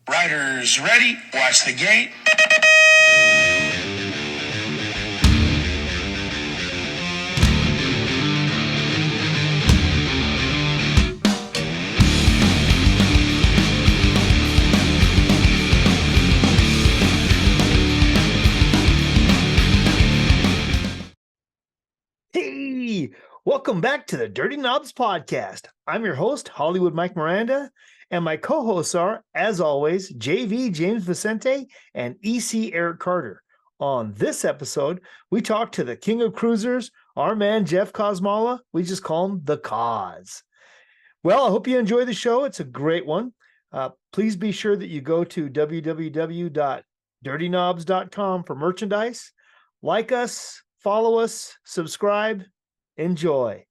Riders ready, watch the gate. Hey, welcome back to the Dirty Knobs Podcast. I'm your host, Hollywood Mike Miranda, and my co-hosts are, as always, JV James Vicente and EC Eric Carter. On this episode, we talk to the King of Kruisers, our man Jeff Kosmala. We just call him the Cos. Well, I hope you enjoy the show. It's a great one. Please be sure that you go to www.dirtyknobs.com for merchandise. Like us, follow us, subscribe, enjoy.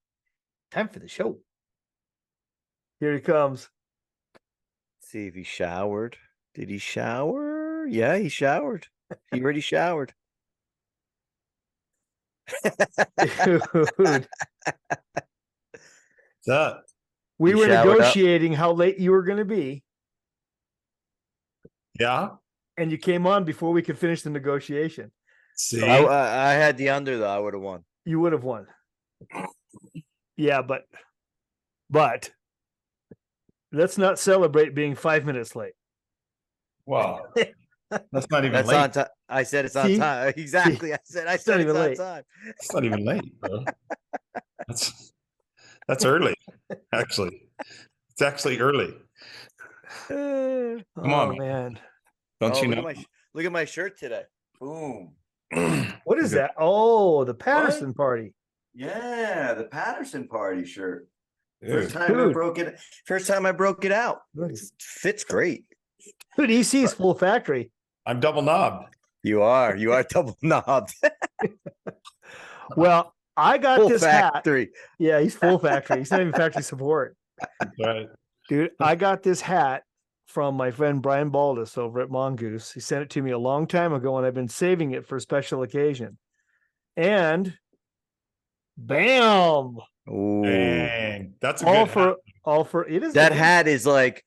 Time for the show. Here he comes. See if he showered. Did he shower? Yeah, he showered. He already showered. Dude, What's up? we You were showered up? negotiating how late you were going to be, Yeah. and you came on before we could finish the negotiation. See, I had the under though. I would have won. You would have won. Yeah, but let's not celebrate being 5 minutes late. well, that's not even That's late. on time. I said it's on See? time. Exactly. I said not it's even on late. time. It's not even late, bro. That's early. Actually, it's actually early. Come on. Man. Don't you look know? Look at my shirt today. Boom. What is that? Oh, the Patterson party. Yeah, the Patterson party shirt. Dude, First time I Dude. broke it. First time I broke it out. It fits great. Dude, EC's full factory. I'm double knobbed. You are double knobbed. Well, I got Full this hat. factory. Yeah, he's full factory. He's not even factory support. Right. Dude, I got this hat from my friend Brian Baldus over at Mongoose. He sent it to me a long time ago, and I've been saving it for a special occasion. And bam! Ooh. Dang, that's a All good. for hat. all for it is That the- hat is like,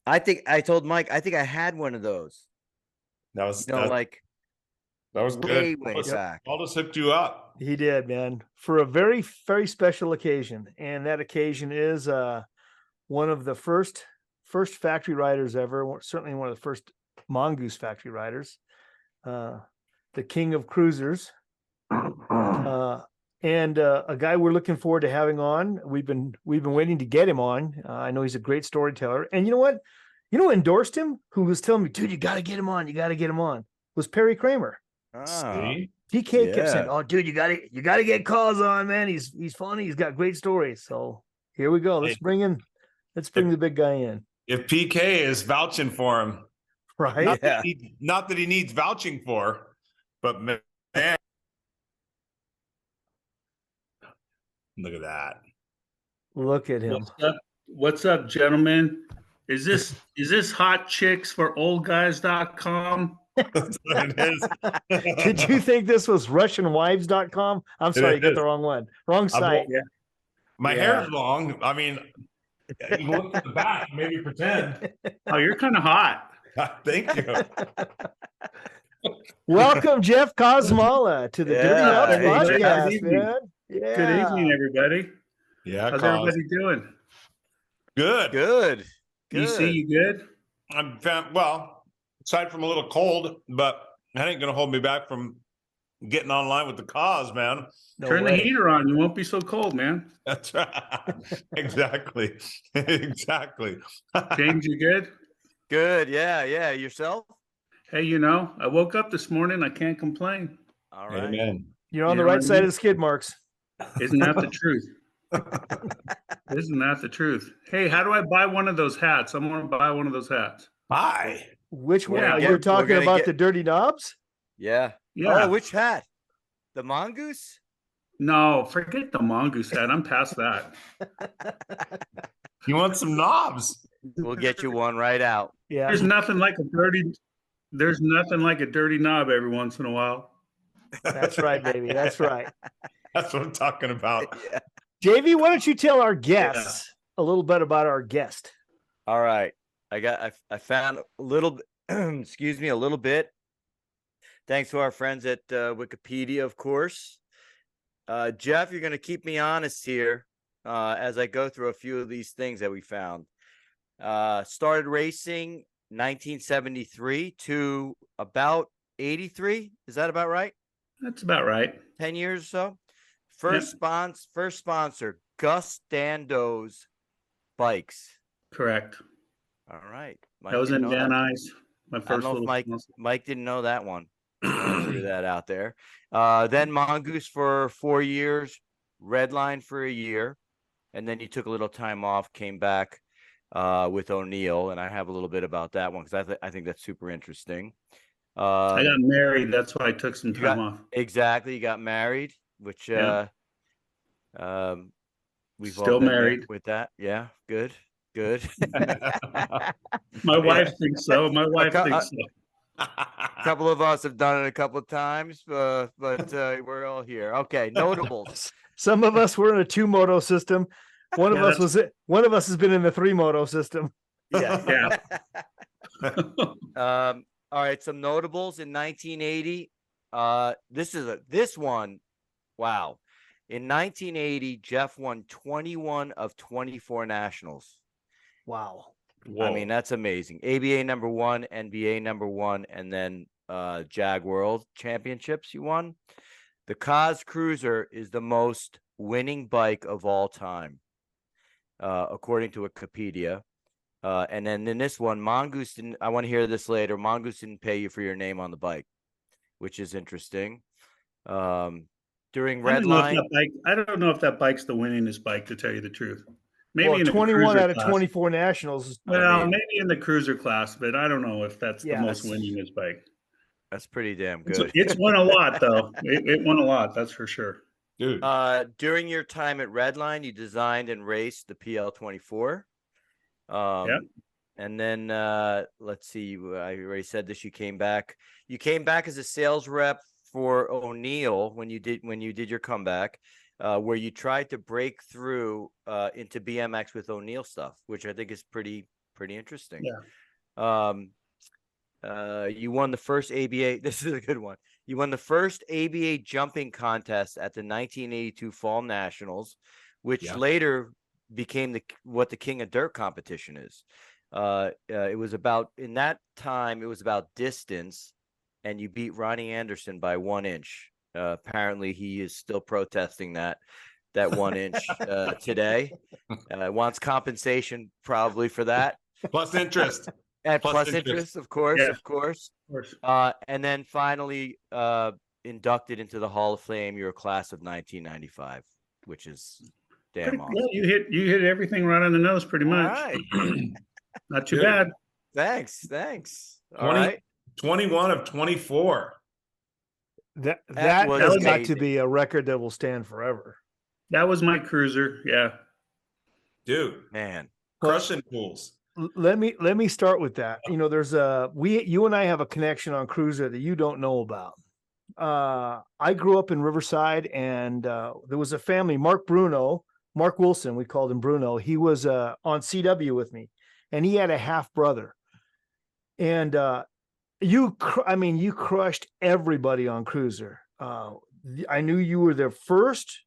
I think I told Mike, I think I had one of those. That was You know, that was way, good. way back. I'll just hooked you up. He did, man, for a very, very special occasion. And that occasion is one of the first factory riders ever, certainly one of the first Mongoose factory riders, the King of Kruisers. And a guy we're looking forward to having on. We've been waiting to get him on. I know he's a great storyteller. And you know what? You know who endorsed him? Who was telling me, dude, you got to get him on. You got to get him on. Was Perry Kramer. Ah, See? PK kept saying, Yeah. "Oh, dude, you got to get Cos on, man. He's funny. He's got great stories." So here we go. Let's Hey. bring the big guy in. If PK is vouching for him, Right? not that he needs vouching for, but man, look at that. Look at him. What's up, gentlemen? Is this hotchicksforoldguys.com? That's what it is. Did you think this was RussianWives.com? I'm sorry, you got is. the wrong one. Wrong site. My Yeah. hair's long. I mean, you can look at the back, maybe pretend. Oh, you're kind of hot. Thank you. Welcome, Jeff Kosmala, to the Dirty Yeah. Knobs Hey, Jeff. Good podcast, evening. man. Yeah. Good evening, everybody. Yeah, How's Cos. everybody doing? Good. good. DC, you good? I'm well, aside from a little cold, but that ain't gonna hold me back from getting online with the Cos, man. No Turn the way. heater on. You won't be so cold, man. That's right. Exactly. Exactly. James, you good? Good. Yeah. Yeah. Yourself? Hey, I woke up this morning. I can't complain. All right. Amen. You're on You the know right what I side mean? of the skid marks. Isn't that the truth? Isn't that the truth? Hey, how do I buy one of those hats? I want to buy one of those hats. Hi. Which one? Yeah, You're talking gonna about get- the Dirty Knobs? Yeah. Yeah. Oh, which hat? The Mongoose? No, forget the Mongoose hat. I'm past that. You want some knobs? We'll get you one right out. Yeah. There's nothing like a dirty knob every once in a while. That's right, baby. That's right. That's what I'm talking about. Yeah. JV, why don't you tell our guests a little bit about our guest? All right. I found a little, excuse me, a little bit. Thanks to our friends at Wikipedia, of course. Jeff, you're going to keep me honest here as I go through a few of these things that we found. Started racing 1973 to about 83. Is that about right? That's about right. 10 years or so. First sponsor, Gus Dando's Bikes. Correct. All right. That was in Van Nuys. My I don't first know if little Mike didn't know that one. Threw that out there. Then Mongoose for 4 years, Redline for a year, and then you took a little time off, came back with O'Neill, and I have a little bit about that one because I think that's super interesting. I got married. That's why I took some time off. Exactly, you got married, which we've Still all been married there with that. Yeah, good. My wife thinks so. My wife thinks so. A couple of us have done it a couple of times, but we're all here. Okay, notables. Some of us were in a 2-moto system. One of us has been in the 3-moto system. Yeah. All right, some notables in 1980. This one. Wow. In 1980, Jeff won 21 of 24 nationals. Wow. Whoa. I mean, that's amazing. ABA number 1, NBA number 1, and then Jag World Championships you won. The Kos Cruiser is the most winning bike of all time, according to Wikipedia. And then in this one, Mongoose didn't, I want to hear this later. Mongoose didn't pay you for your name on the bike, which is interesting. During Redline, I don't know if that bike's the winningest bike, to tell you the truth. Maybe well, in the 21 out of class. 24 nationals. Well, maybe in the cruiser class, but I don't know if that's the most winningest bike. That's pretty damn good. It's won a lot, though. It won a lot, that's for sure. Dude. During your time at Redline, you designed and raced the PL24. And then let's see, I already said this. You came back as a sales rep for O'Neill when you did your comeback, where you tried to break through into BMX with O'Neill stuff, which I think is pretty interesting. Yeah. You won the first ABA. This is a good one. You won the first ABA jumping contest at the 1982 Fall Nationals, which later became what the King of Dirt competition is. It was about, in that time, it was about distance, and you beat Ronnie Anderson by 1 inch. Apparently, he is still protesting that 1 inch today. Wants compensation probably for that. Plus interest. Plus interest, of course. And then finally inducted into the Hall of Fame. You're a class of 1995, which is damn awesome. Yeah, you hit everything right on the nose, pretty much. Right. Not too bad. Thanks. All right. 21 of 24. That has got to be a record that will stand forever. That was my cruiser. Yeah. Dude, man, crushing pools. Let me start with that. You know, there's you and I have a connection on Cruiser that you don't know about. I grew up in Riverside, and there was a family, Mark Wilson, we called him Bruno. He was on CW with me, and he had a half brother. And you crushed everybody on Cruiser. I knew you were their first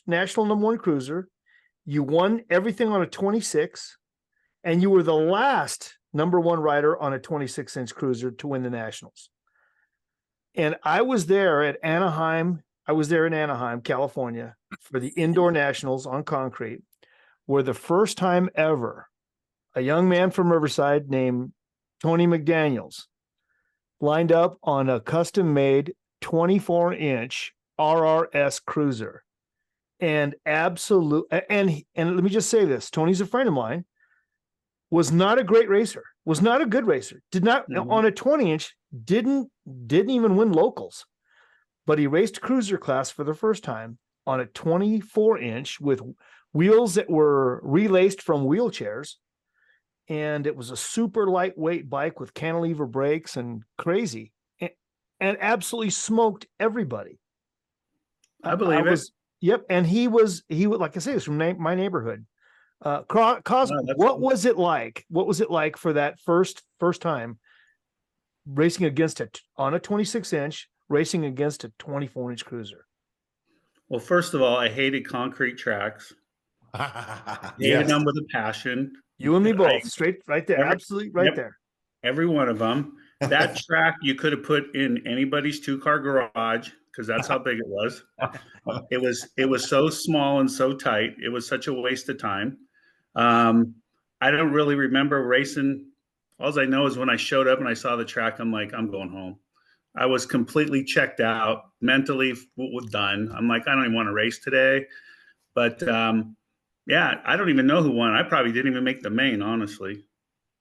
national #1 cruiser. You won everything on a 26. And you were the last #1 rider on a 26-inch cruiser to win the nationals. And I was there in Anaheim, California, for the indoor nationals on concrete, where the first time ever a young man from Riverside named Tony McDaniels lined up on a custom-made 24-inch RRS cruiser. And let me just say this, Tony's a friend of mine. Was not a great racer, was not a good racer, did not on a 20-inch, didn't even win locals, but he raced cruiser class for the first time on a 24-inch with wheels that were relaced from wheelchairs. And it was a super lightweight bike with cantilever brakes and crazy, and absolutely smoked everybody. I believe it. Yep. And he was, like I say, he was from my neighborhood. Cos, Wow, that's what cool. was it like? What was it like for that first time racing against on a 26-inch, racing against a 24-inch cruiser? Well, first of all, I hated concrete tracks. Hated Yes. them with a passion. You and me both, straight right there, Every- absolutely right yep. there. Every one of them. That track you could have put in anybody's 2-car garage because that's how big it was. It was so small and so tight. It was such a waste of time. I don't really remember racing. All I know is when I showed up and I saw the track, I'm like, I'm going home. I was completely checked out, mentally done. I'm like, I don't even want to race today. But yeah, I don't even know who won. I probably didn't even make the main, honestly.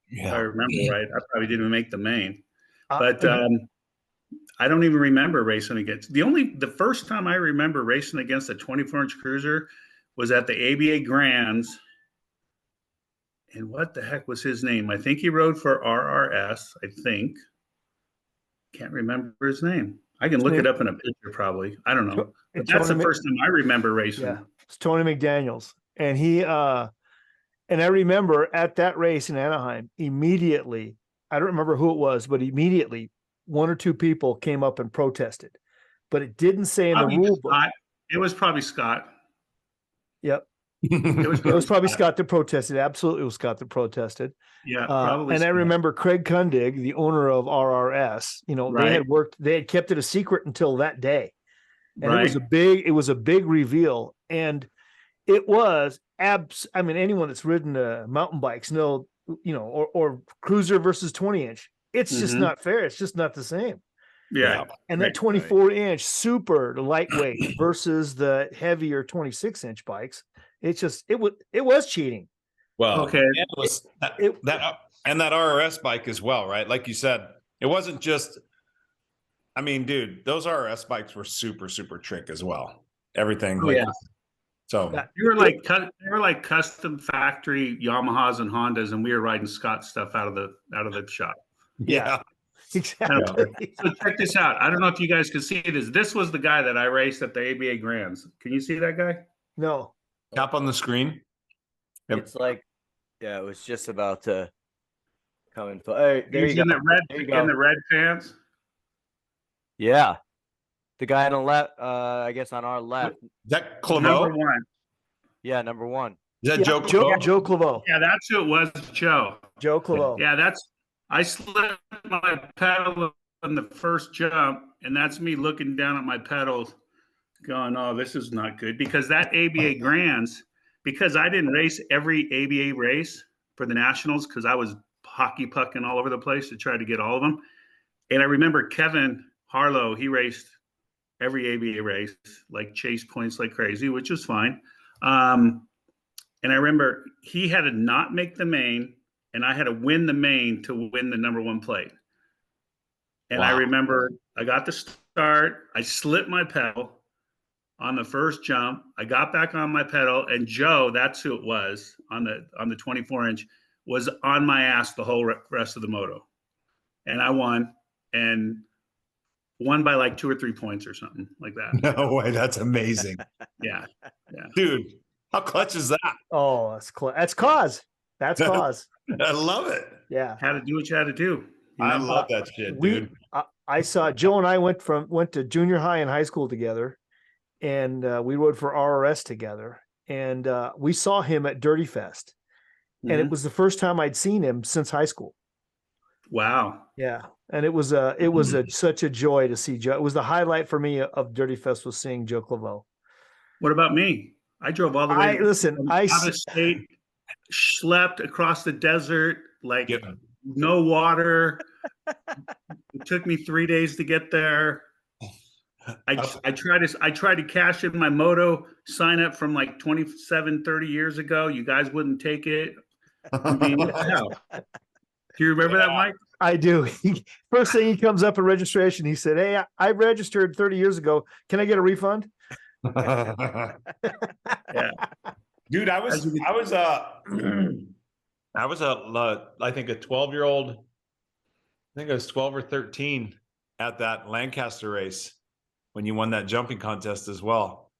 If I remember right, I probably didn't even make the main. But I don't even remember racing against the first time I remember racing against a 24-inch cruiser was at the ABA Grands. And what the heck was his name? I think he rode for RRS. I think. Can't remember his name. I can look it up in a picture, probably. I don't know. But that's the first time I remember racing. Yeah, it's Tony McDaniels, and I remember at that race in Anaheim, immediately, I don't remember who it was, but immediately one or two people came up and protested, but it didn't say in the rule book. It was probably Scott. Yep. It was probably Scott that protested. Absolutely, it was Scott that protested. Yeah, probably. And Scott. I remember Craig Kundig, the owner of RRS. Right. They had kept it a secret until that day, and right. it was a big reveal, and it was I mean, anyone that's ridden mountain bikes know, or cruiser versus 20-inch. It's just not fair. It's just not the same. Yeah. And that 24-inch super lightweight versus the heavier 26-inch bikes, it was cheating. Well, okay. It was that RRS bike as well, right? Like you said, it wasn't just. I mean, dude, those RRS bikes were super, super trick as well. Everything. Oh, yeah. So they were like custom factory Yamahas and Hondas, and we were riding Scott stuff out of the shop. Yeah. Exactly. So check this out. I don't know if you guys can see this. This was the guy that I raced at the ABA Grands. Can you see that guy? No. Tap on the screen. Yep. It's like, yeah, it was just about to come in. Hey, there He's you in go. in the red pants. Yeah. The guy on the left, I guess on our left. Is that Claveau? Number one. Yeah, number one. Is that Joe Claveau? Joe Claveau. Yeah, that's who it was, Joe. Joe Claveau. Yeah, I slipped my pedal on the first jump, and that's me looking down at my pedals going, oh, this is not good. Because that ABA Grands, because I didn't race every ABA race for the Nationals because I was hockey pucking all over the place to try to get all of them. And I remember Kevin Harlow, he raced every ABA race, like chase points like crazy, which was fine. And I remember he had to not make the main, and I had to win the main to win the number one plate. And I remember I got the start. I slipped my pedal on the first jump. I got back on my pedal, and Joe, that's who it was on the 24-inch, was on my ass the whole rest of the moto. And I won, and won by like 2 or 3 points or something like that. No way. That's amazing. Yeah. Dude, how clutch is that? Oh, that's cause. That's cause. I love it. Yeah. Had to do what you had to do. I love that shit, dude. I saw Joe and I went to junior high and high school together, and we rode for RRS together, and we saw him at Dirty Fest, and it was the first time I'd seen him since high school. Wow. Yeah, and it was such a joy to see Joe. It was the highlight for me of Dirty Fest was seeing Joe Claveau. What about me? I drove all the way out of state, slept across the desert, like no water. It took me 3 days to get there. I tried to cash in my moto sign up from like 27, 30 years ago. You guys wouldn't take it. I mean, what the hell? Do you remember that, Mike? I do. First thing he comes up at registration, he said, "Hey, I registered 30 years ago. Can I get a refund?" Yeah. Dude, I think a 12-year-old, I think I was 12 or 13 at that Lancaster race when you won that jumping contest as well.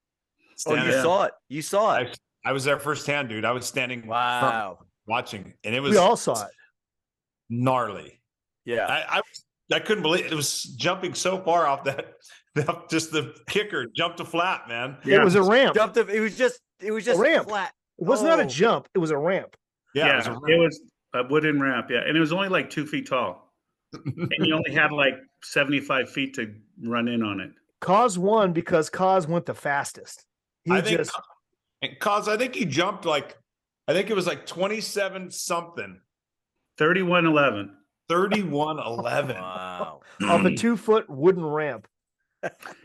Oh, you saw it. You saw it. I was there firsthand, dude. I was standing Wow. watching, and it was We all saw it. gnarly. Yeah. I couldn't believe it was jumping so far off that just the kicker jumped a flat, man. It was a ramp. It was just A ramp. flat. It was not a Oh. jump. It was a ramp. Yeah, it was a wooden ramp. Yeah, and it was only like 2 feet tall, and you only had like 75 feet to run in on it. Cos won because Cos went the fastest. I think he jumped like, I think it was like 27 something. 31-11. 31-11. Wow. off a 2-foot wooden ramp.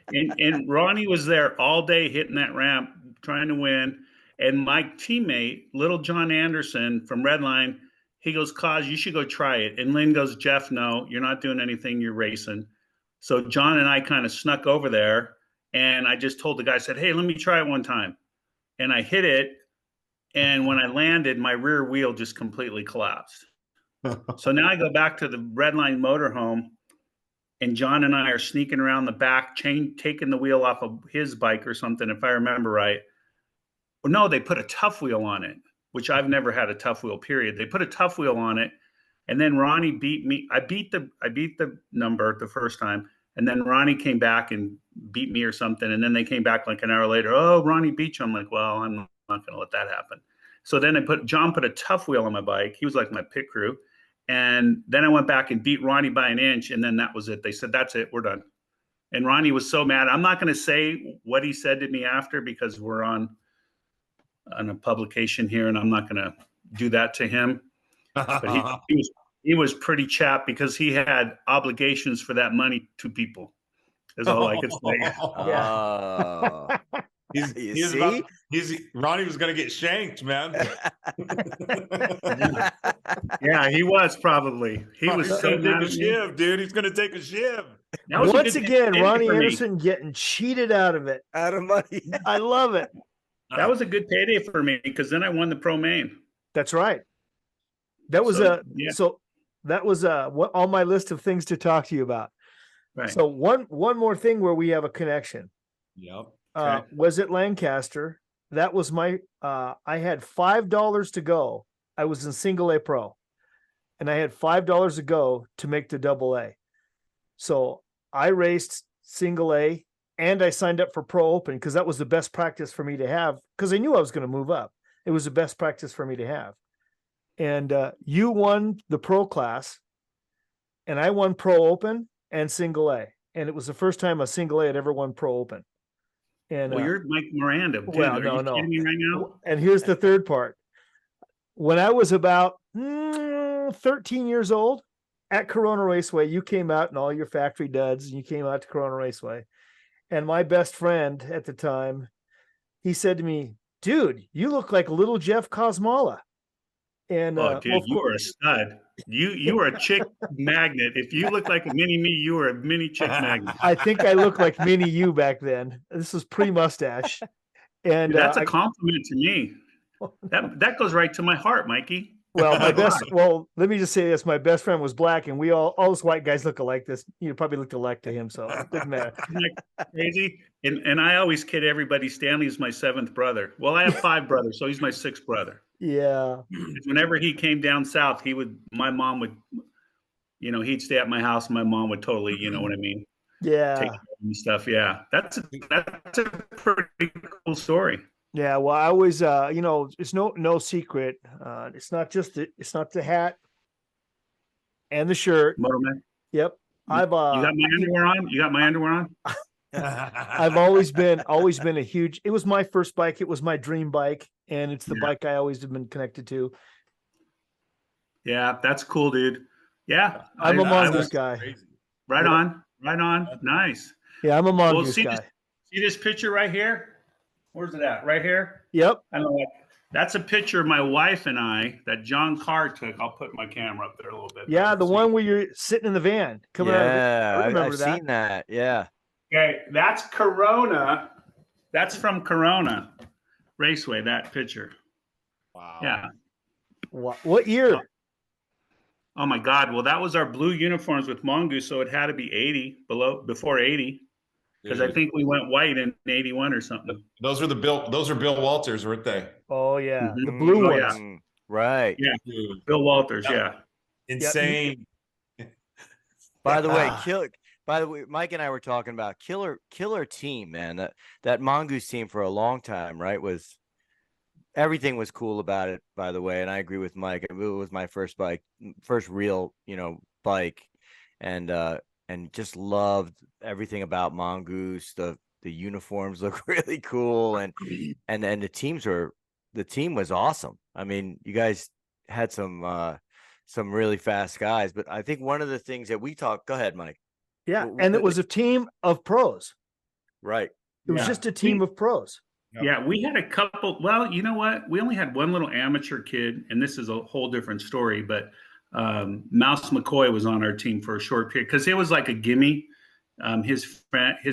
And Ronnie was there all day hitting that ramp, trying to win. And my teammate, little John Anderson from Redline, he goes, Cos, you should go try it. And Lynn goes, Jeff, no, you're not doing anything. You're racing. So John and I kind of snuck over there. And I just told the guy, I said, hey, let me try it one time. And I hit it. And when I landed, my rear wheel just completely collapsed. So now I go back to the Redline motorhome, and John and I are sneaking around the back, taking the wheel off of his bike or something, if I remember right. Well, no, they put a tough wheel on it, which I've never had a tough wheel, period. They put a tough wheel on it, and then Ronnie beat me. I beat the number the first time, and then Ronnie came back and beat me or something, and then they came back like an hour later. Oh, Ronnie beat you. I'm like, well, I'm not going to let that happen. So then John put a tough wheel on my bike. He was like my pit crew. And then I went back and beat Ronnie by an inch, and then that was it. They said, that's it, we're done. And Ronnie was so mad. I'm not going to say what he said to me after, because we're on a publication here, and I'm not going to do that to him. But he was pretty chapped because he had obligations for that money to people, is all I could say. Oh. Ronnie was going to get shanked, man. Yeah, he was probably. He was so going to take a shiv, dude. He's going to take a shiv. Once again, Ronnie Anderson getting cheated out of it. Out of money. I love it. That was a good payday for me, because then I won the pro main. That's right. That was that was on my list of things to talk to you about. Right. So one more thing where we have a connection. Yep. Okay. Was at Lancaster. That was my I had $5 to go. I was in single A pro, and I had $5 to go to make the double A. So I raced single A, and I signed up for pro open because that was the best practice for me to have, because I knew I was going to move up. It was the best practice for me to have. And you won the pro class, and I won pro open and single A. And it was the first time a single A had ever won pro open. And well, you're Mike Miranda. Dude, well, are you kidding me right now? And here's the third part. When I was about 13 years old at Corona Raceway, you came out in all your factory duds, and you came out to Corona Raceway. And my best friend at the time, he said to me, dude, you look like little Jeff Kosmala. And dude, you were a stud. You were a chick magnet. If you look like a mini me, you were a mini chick magnet. I think I looked like mini you back then. This was pre-mustache. And dude, that's a compliment to me. That goes right to my heart, Mikey. Well, let me just say this. My best friend was black, and we all those white guys look alike. You probably looked alike to him, so it didn't matter. Isn't that crazy? And I always kid everybody, Stanley's my 7th brother. Well, I have 5 brothers, so he's my 6th brother. Yeah. Whenever he came down south, my mom would, he'd stay at my house, and my mom would totally, you know what I mean? Yeah. Take care of and stuff. Yeah. That's a pretty cool story. Yeah. Well, I always, it's no secret. It's not the hat and the shirt. Motorman. Yep. You got my underwear on? You got my underwear on? I've always been a huge, it was my first bike. It was my dream bike, and it's the bike I always have been connected to. Yeah, that's cool, dude. Yeah. I'm a Mongoose guy. Crazy. Right on. Nice. Yeah, I'm a Mongoose guy. See this picture right here? Where's it at? Right here? Yep. I know that's a picture of my wife and I that John Carr took. I'll put my camera up there a little bit. Yeah, the one where you're sitting in the van. I've seen that. Yeah. Okay, that's Corona. That's from Corona Raceway, that picture. Wow. Yeah. What year? Oh my God. Well, that was our blue uniforms with Mongoose, so it had to be 80 before 80. because I think we went white in 81 or something. Those are Bill Walters, weren't they? Oh yeah, the Mhm. blue Oh, ones. yeah. Right. Yeah, Dude, Bill Walters. Yeah. insane. By the way, Ah. Mike and I were talking about killer team, man. That Mongoose team for a long time, right? Everything was cool about it, by the way. And I agree with Mike. It was my first real, bike, and just loved everything about Mongoose. The uniforms look really cool, and the team was awesome. I mean, you guys had some really fast guys, but I think one of the things that we talked. Go ahead, Mike. Yeah, and it was a team of pros. Right. It was just a team of pros. Yeah, we had a couple. Well, you know what? We only had one little amateur kid, and this is a whole different story. But Mouse McCoy was on our team for a short period because it was like a gimme. His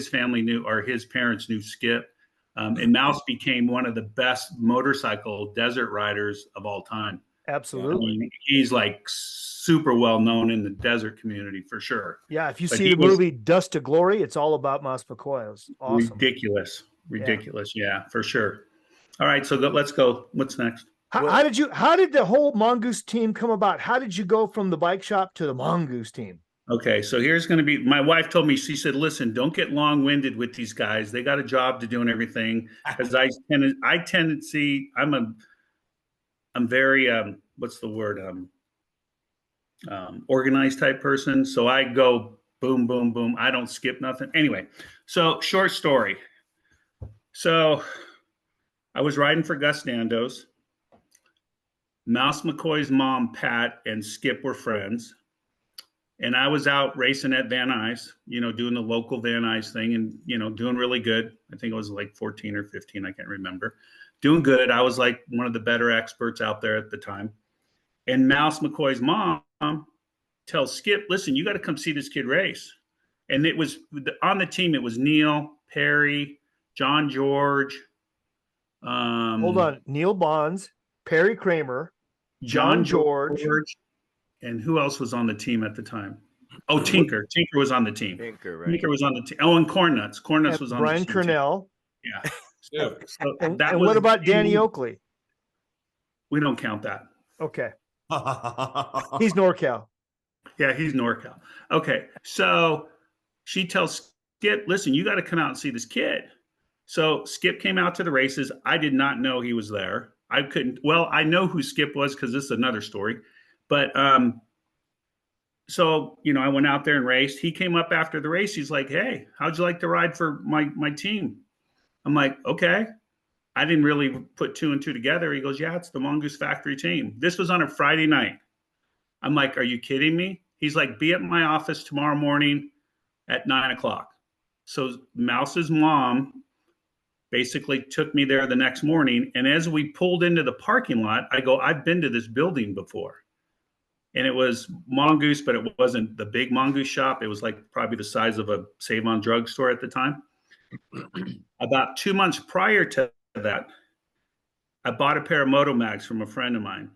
family knew, or his parents knew Skip, and Mouse became one of the best motorcycle desert riders of all time. Absolutely. I mean, he's like super well known in the desert community for sure. Yeah, if you see the movie Dust to Glory, it's all about Mouse McCoy. It was awesome. Ridiculous. Yeah, for sure. All right, so let's go. What's next? How did the whole Mongoose team come about? How did you go from the bike shop to the Mongoose team? Okay, so here's going to be, my wife told me, she said, listen, don't get long-winded with these guys. They got a job to do and everything. Because I tend to see, I'm very, what's the word? Organized type person. So I go boom, boom, boom. I don't skip nothing. Anyway, so short story. So I was riding for Gus Nando's. Mouse McCoy's mom, Pat, and Skip were friends. And I was out racing at Van Nuys, doing the local Van Nuys thing and, doing really good. I think it was like 14 or 15. I can't remember. Doing good. I was like one of the better experts out there at the time. And Mouse McCoy's mom tells Skip, listen, you got to come see this kid race. And it was on the team. It was Neil, Perry, John George. Hold on. Neil Bonds, Perry Kramer, John George. And who else was on the team at the time? Oh, Tinker. Tinker was on the team. Tinker, right. Tinker was on the team. Oh, and Cornuts. Cornuts was on Brian the team. Cornell. Yeah. And what about Danny Oakley? We don't count that. Okay. He's NorCal. Yeah, he's NorCal. Okay. So she tells Skip, listen, you got to come out and see this kid. So Skip came out to the races. I did not know he was there. I know who Skip was because this is another story. But so, I went out there and raced. He came up after the race. He's like, hey, how'd you like to ride for my team? I'm like, okay. I didn't really put two and two together. He goes, yeah, it's the Mongoose Factory team. This was on a Friday night. I'm like, are you kidding me? He's like, be at my office tomorrow morning at 9:00. So Mouse's mom basically took me there the next morning. And as we pulled into the parking lot, I go, I've been to this building before. And it was Mongoose, but it wasn't the big Mongoose shop. It was like probably the size of a Save On drugstore at the time. About 2 months prior to that, I bought a pair of Moto Mags from a friend of mine,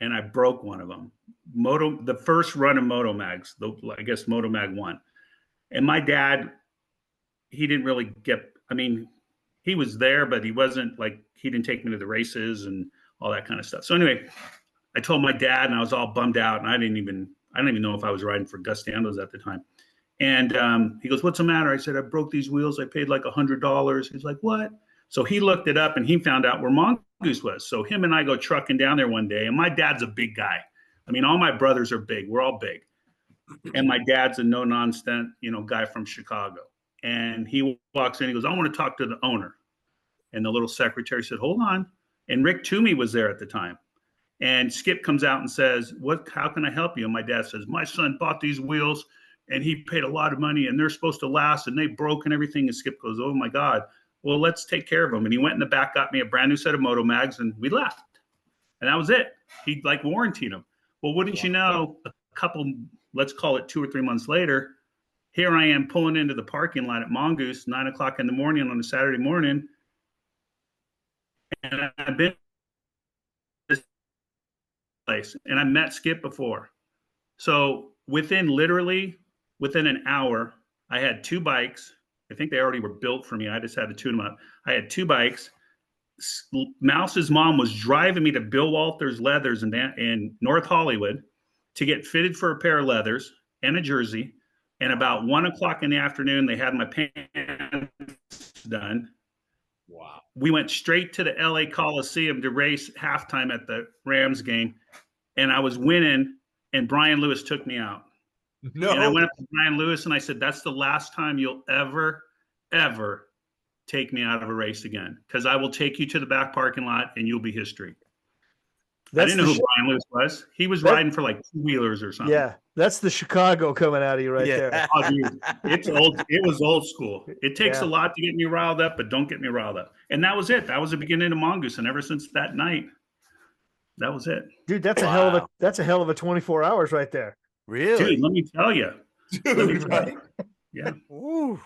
and I broke one of them. The first run of Moto Mags, I guess Moto Mag 1. And my dad, he didn't really he was there, but he didn't take me to the races and all that kind of stuff. So anyway, I told my dad, and I was all bummed out, and I don't even know if I was riding for Gus Nando's at the time. And he goes, what's the matter? I said, I broke these wheels. I paid like $100. He's like, what? So he looked it up, and he found out where Mongoose was. So him and I go trucking down there one day, and my dad's a big guy. I mean, all my brothers are big. We're all big. And my dad's a no-nonsense, guy from Chicago. And he walks in, he goes, I want to talk to the owner. And the little secretary said, hold on. And Rick Toomey was there at the time. And Skip comes out and says, how can I help you? And my dad says, my son bought these wheels and he paid a lot of money and they're supposed to last and they broke and everything. And Skip goes, oh my God, well, let's take care of them. And he went in the back, got me a brand new set of Moto Mags, and we left. And that was it. He warranted them. Well, wouldn't you know, a couple, let's call it 2 or 3 months later, here I am pulling into the parking lot at Mongoose, 9:00 in the morning on a Saturday morning. And I've been this place, and I met Skip before. So within an hour, I had 2 bikes, I think they already were built for me. I just had to tune them up. I had 2 bikes. Mouse's mom was driving me to Bill Walters Leathers in North Hollywood to get fitted for a pair of leathers and a jersey. And about 1 o'clock in the afternoon, they had my pants done. Wow. We went straight to the LA Coliseum to race halftime at the Rams game. And I was winning, and Brian Lewis took me out. No. And I went up to Brian Lewis and I said, that's the last time you'll ever take me out of a race again, because I will take you to the back parking lot and you'll be history. I didn't know who Brian Lewis was. He was riding for like 2-wheelers or something. Yeah, that's the Chicago coming out of you right there. Oh, dude, it's old. It was old school. It takes a lot to get me riled up, but don't get me riled up. And that was it. That was the beginning of Mongoose. And ever since that night, that was it. Dude, that's a hell of a 24 hours right there. Really? Dude, let me tell you. Dude, right? Yeah. Ooh.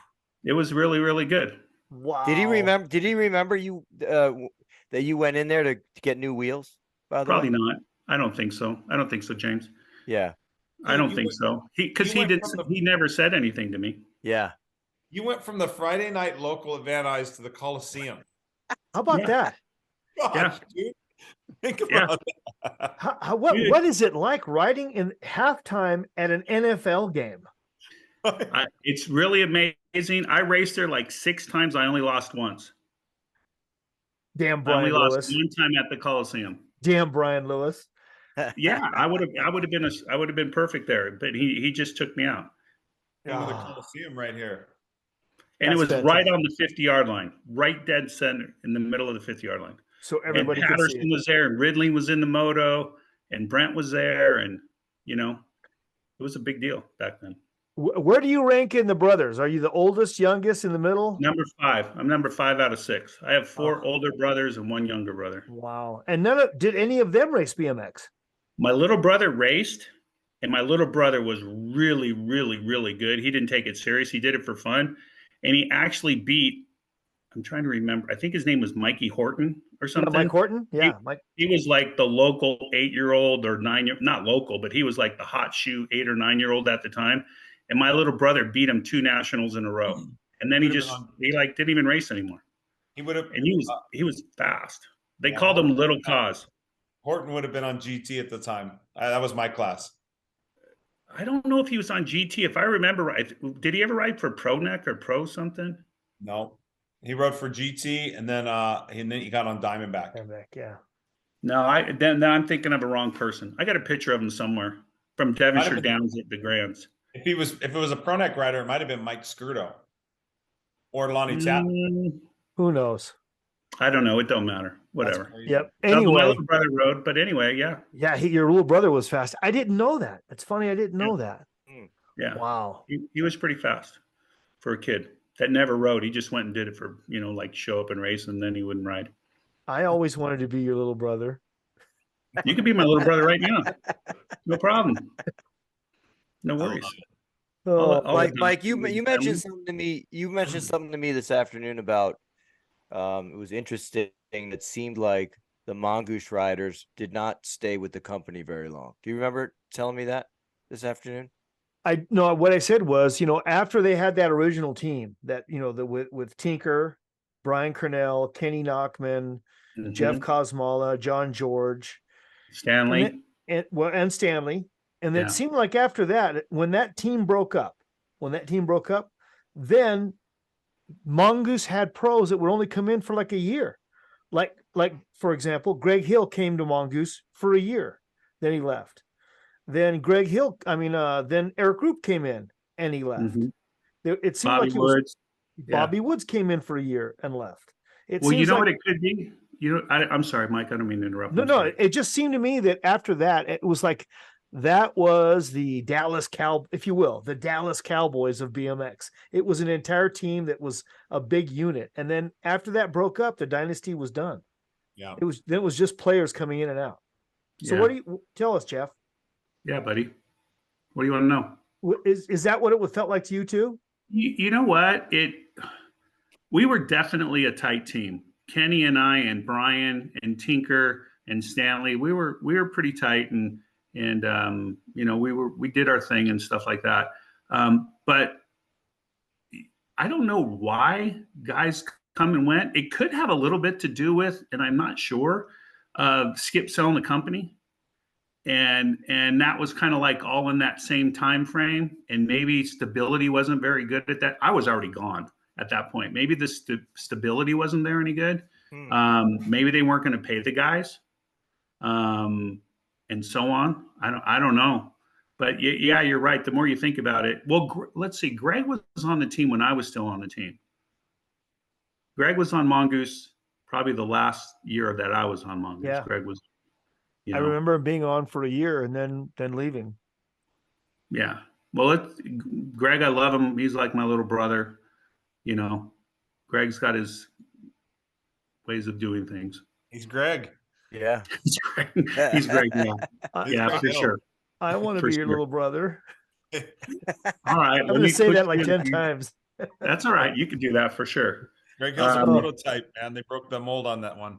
It was really, really good. Wow. Did he remember you that you went in there to get new wheels? By the Probably way? not. I don't think so. I don't think so, James. Yeah. I don't think so. He never said anything to me. Yeah. You went from the Friday night local at Van Nuys to the Coliseum. How about that? Gosh, dude. Think about that. What is it like riding in halftime at an NFL game? It's really amazing. I raced there like 6 times. I only lost once. Damn I Brian only Lewis. lost one time at the Coliseum. Damn Brian Lewis. Yeah, I would have been perfect there, but he just took me out. Into the Coliseum right here. And it was right on the 50-yard line, right dead center in the middle of the 50-yard line. So everybody and Patterson was there, and Ridley was in the moto, and Brent was there, and it was a big deal back then. Where do you rank in the brothers? Are you the oldest, youngest, in the middle? Number 5. I'm number 5 out of 6. I have 4 older brothers and 1 younger brother. Wow. And did any of them race BMX? My little brother raced, and my little brother was really, really, really good. He didn't take it serious. He did it for fun. And he actually beat, I'm trying to remember, I think his name was Mikey Horton or something. Mike Horton? Yeah. He was like the local 8-year-old or 9-year, not local, but he was like the hot shoe 8 or 9-year-old at the time. And my little brother beat him 2 nationals in a row. And then he didn't even race anymore. He would have, and he was fast. They called him Little Cause. Horton would have been on GT at the time. That was my class. I don't know if he was on GT. If I remember right, did he ever ride for Pro Neck or Pro something? No, he rode for GT, and then he got on Diamondback. Yeah. No, then I'm thinking of a wrong person. I got a picture of him somewhere from Devonshire Downs at the Grands. If it was a Pro Neck rider, it might have been Mike Scruto or Lonnie Chapman. Who knows? I don't know. It don't matter. Whatever. Yep. Anyway, my little brother rode, but anyway, yeah. Yeah, your little brother was fast. I didn't know that. It's funny. I didn't know that. Yeah. Wow. He was pretty fast for a kid that never rode. He just went and did it for, like show up and race, and then he wouldn't ride. I always wanted to be your little brother. You could be my little brother right now. No problem. No worries. Mike, you mentioned something to me. You mentioned something to me this afternoon about it was interesting. It seemed like the Mongoose riders did not stay with the company very long. Do you remember telling me that this afternoon? What I said was, after they had that original team that, with Tinker, Brian Cornell, Kenny Nachman, Jeff Kosmala, John George, Stanley, and Stanley. And it seemed like after that, when that team broke up, then Mongoose had pros that would only come in for like a year. Like for example, Greg Hill came to Mongoose for a year, then he left. Then then Eric Roop came in and he left. It seemed Bobby Woods. Bobby Woods came in for a year and left. What it could be? I'm sorry, Mike. I don't mean to interrupt. No. It just seemed to me that after that, it was like that was the Dallas the Dallas Cowboys of BMX. It was an entire team that was a big unit. And then after that broke up, the dynasty was done. Yeah. It was just players coming in and out. So what do you tell us, Jeff? Yeah, buddy. What do you want to know? Is that what it felt like to you too? You know what? We were definitely a tight team. Kenny and I and Brian and Tinker and Stanley, we were pretty tight and we did our thing and stuff like that. But I don't know why guys come and went. It could have a little bit to do with, and I'm not sure, Skip selling the company. And that was kind of like all in that same time frame. And maybe stability wasn't very good at that. I was already gone at that point. Maybe the stability wasn't there any good. Maybe they weren't going to pay the guys, and so on. I don't know. But yeah, you're right. The more you think about it, well, let's see. Greg was on the team when I was still on the team. Greg was on Mongoose probably the last year that I was on Mongoose. Yeah. Greg was. I remember being on for a year and then leaving. Yeah. Well, Greg, I love him. He's like my little brother. Greg's got his ways of doing things. He's Greg. Yeah. He's Greg. He's Greg. Yeah, for sure. I want to be your little brother. All right. I'm going to say that like 10 times. That's all right. You can do that for sure. Greg Hill's a prototype, man. They broke the mold on that one.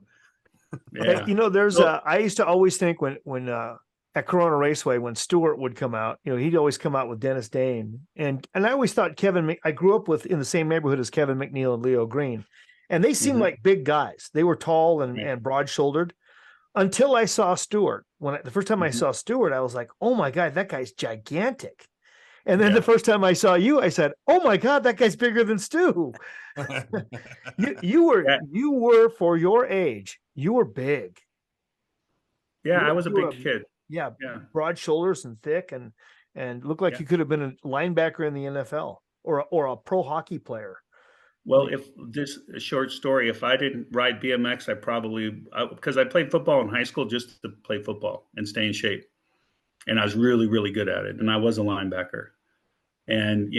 Yeah. There's I used to always think when at Corona Raceway, when Stewart would come out, he'd always come out with Dennis Dane. And I always thought I grew up in the same neighborhood as Kevin McNeil and Leo Green. And they seemed like big guys. They were tall and broad shouldered until I saw Stewart. The first time I saw Stewart, I was like, oh my God, that guy's gigantic. And then the first time I saw you, I said, oh my God, that guy's bigger than Stu. you were for your age, you were big. Yeah, I was a big kid. Yeah, broad shoulders and thick and looked like you could have been a linebacker in the NFL or a pro hockey player. Well, if this a short story, if I didn't ride BMX, because I played football in high school just to play football and stay in shape. And I was really, really good at it. And I was a linebacker. And,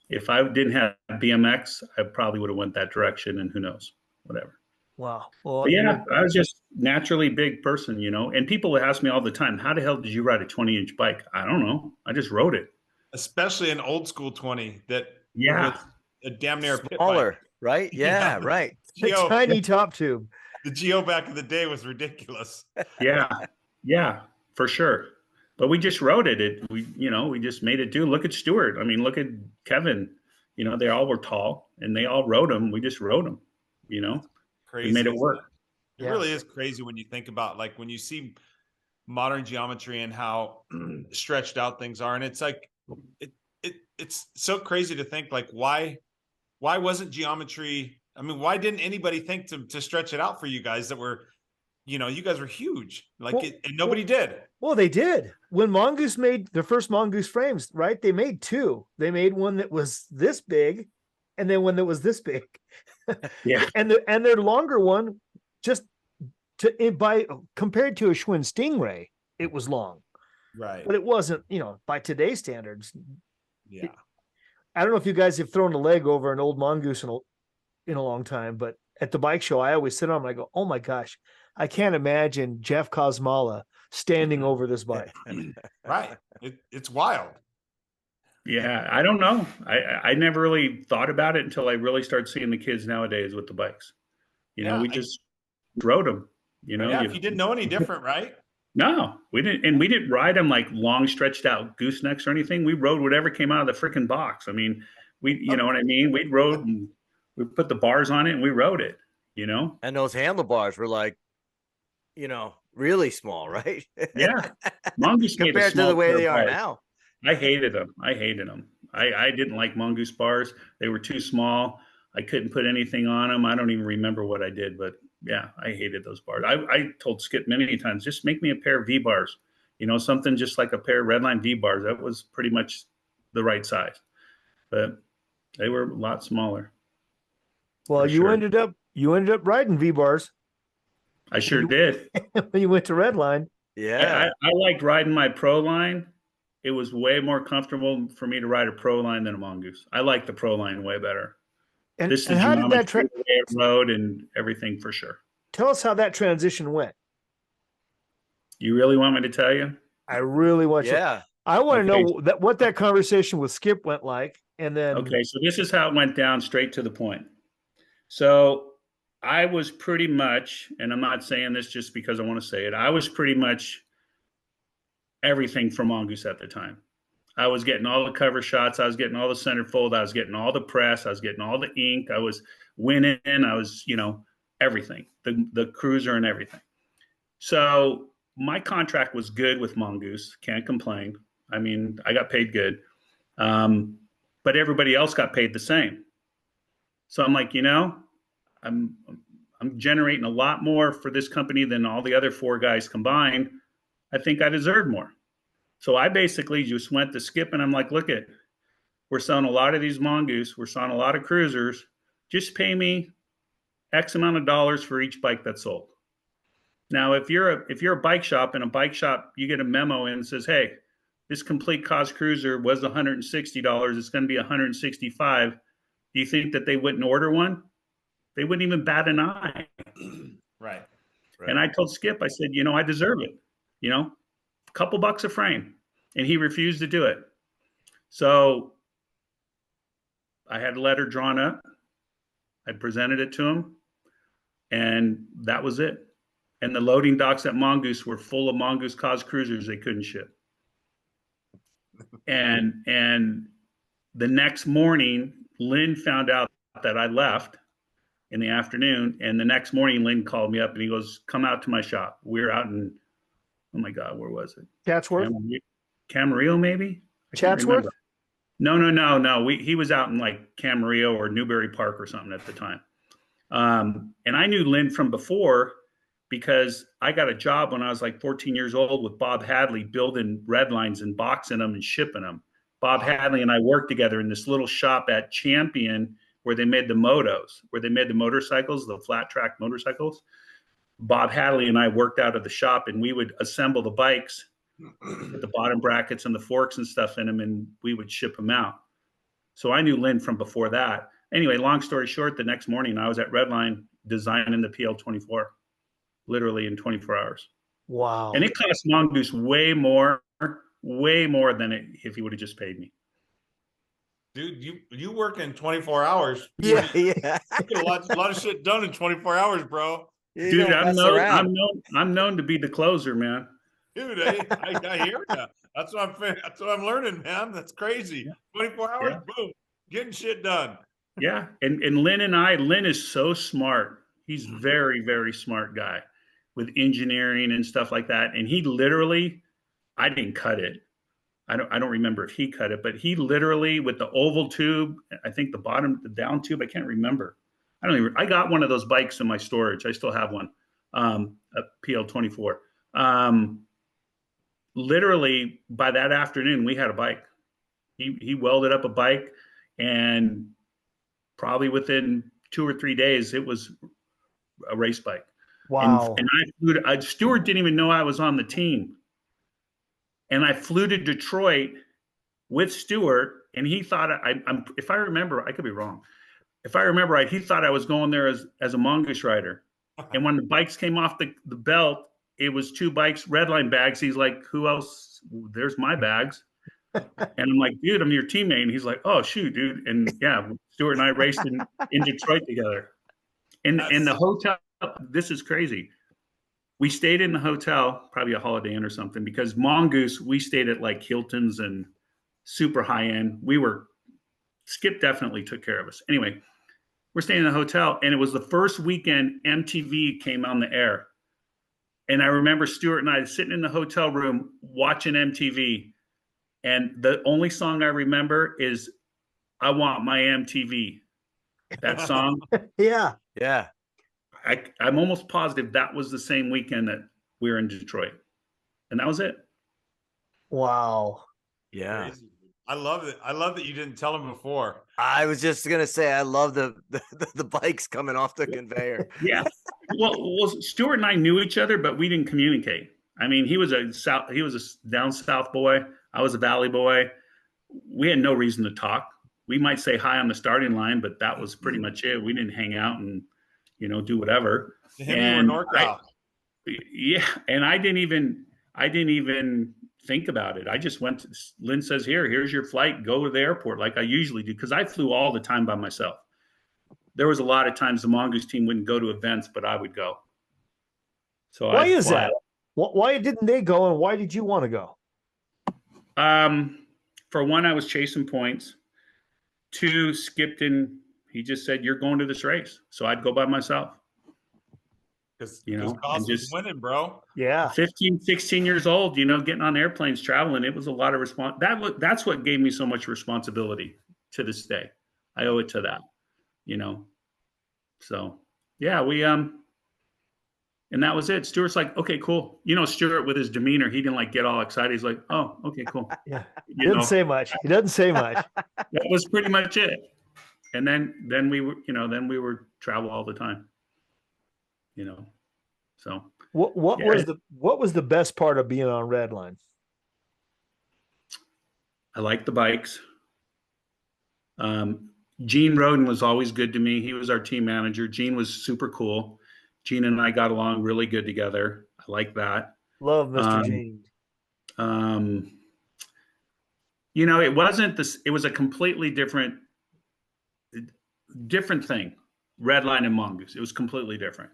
if I didn't have BMX, I probably would have went that direction and who knows, whatever. Wow. Well, I was just naturally big person, and people ask me all the time, how the hell did you ride a 20-inch bike? I don't know. I just rode it. Especially an old school 20 that was a damn near smaller, right? Yeah, right. A tiny top tube. The Geo back in the day was ridiculous. Yeah, for sure. But we just rode it. We just made it do. Look at Stewart. I mean, look at Kevin. They all were tall and they all rode them. We just rode them, Crazy. We made it work. It really is crazy when you think about when you see modern geometry and how stretched out things are. And it's like, it's so crazy to think why wasn't geometry? I mean, why didn't anybody think to stretch it out for you guys that were, you guys were huge, and nobody did. Well, they did. When Mongoose made their first Mongoose frames, right? They made two. They made one that was this big and then one that was this big. Yeah. and their longer one, just compared to a Schwinn Stingray, it was long. Right. But it wasn't, by today's standards. Yeah. I don't know if you guys have thrown a leg over an old Mongoose in a long time, but at the bike show, I always sit on them and I go, oh my gosh, I can't imagine Jeff Kosmala standing over this bike. Right. It's wild. Yeah. I don't know. I never really thought about it until I really started seeing the kids nowadays with the bikes. We just rode them, if you didn't know any different, right? No, we didn't. And we didn't ride them like long stretched out goosenecks or anything. We rode whatever came out of the freaking box. I mean, you know what I mean? We rode and we put the bars on it and we rode it, And those handlebars were really small, right? Yeah. Mongoose compared to the way they are now. I hated them. I didn't like Mongoose bars. They were too small. I couldn't put anything on them. I don't even remember what I did, but yeah, I hated those bars. I told Skip many times, just make me a pair of V bars, something just like a pair of Redline V bars. That was pretty much the right size, but they were a lot smaller. Well, you ended up riding V bars. I sure did. When you went to Redline. Yeah. I liked riding my Pro line. It was way more comfortable for me to ride a Pro line than a Mongoose. I like the Pro line way better. And how did that road and everything for sure. Tell us how that transition went. You really want me to tell you? I really want you. Yeah. I want to know what that conversation with Skip went like. And then so this is how it went down, straight to the point. So I was pretty much, and I'm not saying this just because I want to say it, I was pretty much everything for Mongoose at the time. I was getting all the cover shots. I was getting all the centerfold. I was getting all the press. I was getting all the ink. I was winning. I was, everything, the cruiser and everything. So my contract was good with Mongoose. Can't complain. I mean, I got paid good. But everybody else got paid the same. So I'm like, I'm generating a lot more for this company than all the other 4 guys combined. I think I deserve more. So I basically just went to Skip and I'm like, look we're selling a lot of these Mongoose. We're selling a lot of cruisers. Just pay me X amount of dollars for each bike that's sold. Now, if you're a bike shop, and a bike shop, you get a memo in and says, hey, this complete Cos Cruiser was $160. It's going to be $165. Do you think that they wouldn't order one? They wouldn't even bat an eye. Right. And I told Skip, I said, I deserve it. A couple bucks a frame. And he refused to do it. So I had a letter drawn up. I presented it to him. And that was it. And the loading docks at Mongoose were full of Mongoose Cos Cruisers they couldn't ship. And the next morning, Lynn found out that I left in the afternoon. And the next morning, Lynn called me up and he goes, come out to my shop. We're out in, oh my God, where was it? Chatsworth? Camarillo, maybe? Chatsworth? No. He was out in like Camarillo or Newbury Park or something at the time. And I knew Lynn from before because I got a job when I was like 14 years old with Bob Hadley building Redlines and boxing them and shipping them. Bob Hadley and I worked together in this little shop at Champion where they made the motos, where they made the motorcycles, the flat track motorcycles. Bob Hadley and I worked out of the shop and we would assemble the bikes with the bottom brackets and the forks and stuff in them, and we would ship them out. So I knew Lynn from before that. Anyway, long story short, the next morning I was at Redline designing the PL24, literally in 24 hours. Wow. And it cost Mongoose way more than if he would have just paid me. Dude, you work in 24 hours. Yeah. You get a lot of shit done in 24 hours, bro. Dude, I'm known to be the closer, man. Dude, I hear you. That's what I'm learning, man. That's crazy. 24 hours, boom, getting shit done. Yeah. And Lynn is so smart. He's very, very smart guy with engineering and stuff like that. And he literally, I didn't cut it. I don't remember if he cut it, but he literally with the oval tube, I think the down tube, I can't remember. I got one of those bikes in my storage. I still have one, a PL24. Literally by that afternoon, we had a bike. He welded up a bike, and probably within 2 or 3 days, it was a race bike. Wow. And Stuart didn't even know I was on the team. And I flew to Detroit with Stuart, and he thought if I remember, I could be wrong. If I remember right, he thought I was going there as a Mongoose rider. And when the bikes came off the belt, it was 2 bikes, Redline bags. He's like, who else? There's my bags. And I'm like, dude, I'm your teammate. And he's like, oh, shoot, dude. And yeah, Stuart and I raced in Detroit together. And the hotel, this is crazy. We stayed in the hotel, probably a Holiday Inn or something, because Mongoose, we stayed at like Hilton's and super high end. Skip definitely took care of us. Anyway, we're staying in the hotel, and it was the first weekend MTV came on the air. And I remember Stuart and I sitting in the hotel room watching MTV. And the only song I remember is I Want My MTV. That song. Yeah. Yeah. I'm almost positive that was the same weekend that we were in Detroit. And that was it. Wow. Yeah. Crazy. I love it. I love that you didn't tell him before. I was just gonna say I love the bikes coming off the conveyor. Yeah. Well, Stuart and I knew each other, but we didn't communicate. I mean, he was a down south boy. I was a valley boy. We had no reason to talk. We might say hi on the starting line, but that was pretty much it. We didn't hang out and do whatever. And you were NorCal. Yeah, and I didn't even think about it. I just went to, Lynn says, here's your flight, go to the airport like I usually do, because I flew all the time by myself. There was a lot of times the Mongoose team wouldn't go to events, but I would go. So why is that? Why didn't they go, and why did you want to go? for one, I was chasing points. Two, Skipton, he just said, "You're going to this race," so I'd go by myself. Because You know, Cos and was just winning, bro. Yeah. 15, 16 years old, getting on airplanes, traveling, it was a lot of that's what gave me so much responsibility to this day. I owe it to that, So yeah, and that was it. Stuart's like, okay, cool. Stuart with his demeanor, he didn't get all excited. He's like, oh, okay, cool. Yeah. He doesn't say much. He doesn't say much. That was pretty much it. And then we were travel all the time, So What was the best part of being on Redline? I like the bikes. Gene Roden was always good to me. He was our team manager. Gene was super cool. Gene and I got along really good together. I like that. Love Mr. Gene. It wasn't this. It was a completely different thing. Redline and Mongoose. It was completely different.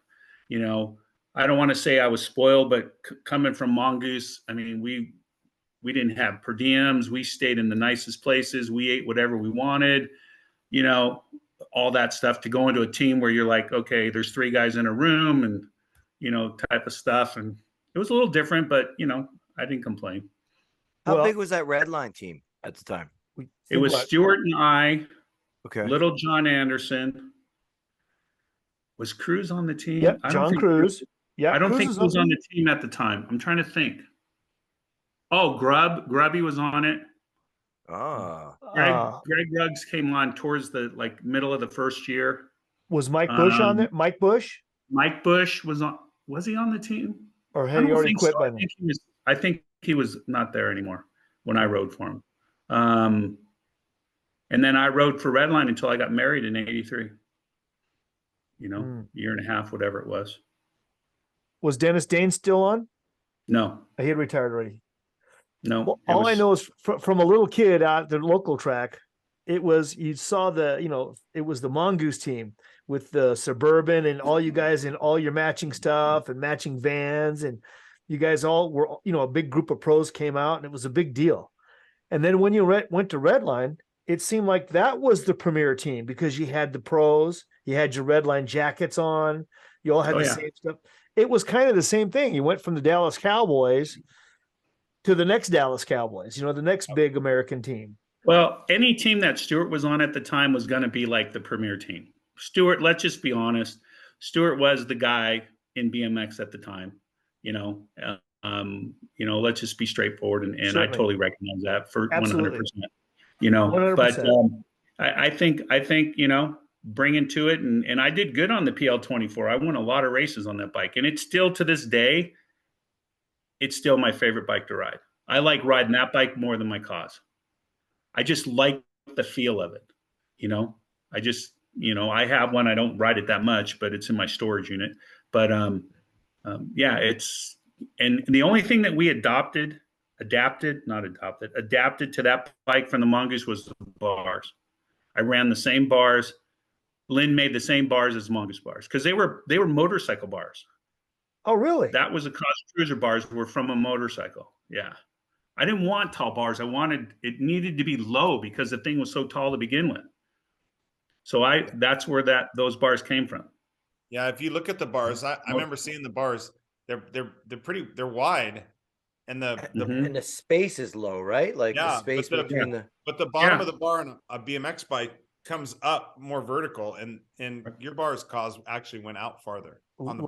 I don't want to say I was spoiled, but coming from Mongoose, I mean, we didn't have per diems. We stayed in the nicest places. We ate whatever we wanted. All that stuff, to go into a team where you're like, okay, there's 3 guys in a room and, type of stuff. And it was a little different, but, I didn't complain. How big was that Redline team at the time? It was Stuart and I, Okay. Little John Anderson. Was Cruz on the team? Yep, John Cruz. Yeah, I don't think he was on the team at the time. I'm trying to think. Oh, Grubby was on it. Greg Ruggs came on towards the middle of the first year. Was Mike Bush on there? Mike Bush? Mike Bush was on. Was he on the team? Or had he already quit by then? I think he was not there anymore when I rode for him. And then I rode for Redline until I got married in '83. Year and a half, whatever it was. Was Dennis Dane still on? No. He had retired already. No. Well, all I know is from a little kid out at the local track, it was, you saw it was the Mongoose team with the Suburban and all you guys in all your matching stuff and matching vans. And you guys all were, a big group of pros came out and it was a big deal. And then when you went to Redline, it seemed like that was the premier team because you had the pros, you had your Redline jackets on, you all had the same stuff. It was kind of the same thing. You went from the Dallas Cowboys to the next Dallas Cowboys, the next big American team. Well, any team that Stuart was on at the time was going to be like the premier team. Stuart, let's just be honest. Stuart was the guy in BMX at the time, let's just be straightforward. And I totally recognize that for Absolutely. 100%, 100%. But I think, bringing to it. And I did good on the PL24. I won a lot of races on that bike. And it's still, to this day, it's still my favorite bike to ride. I like riding that bike more than my Cos. I just like the feel of it. I just, I have one. I don't ride it that much, but it's in my storage unit. But it's, and the only thing that we adapted to that bike from the Mongoose was the bars. I ran the same bars. Lynn made the same bars as Mongoose bars because they were motorcycle bars. Oh, really? That was the Cruiser bars were from a motorcycle. Yeah. I didn't want tall bars. It needed to be low because the thing was so tall to begin with. So that's where those bars came from. Yeah. If you look at the bars, I remember seeing the bars. They're wide, and and the space is low, right? The space between but the bottom of the bar on a BMX bike comes up more vertical, and your bars actually went out farther on the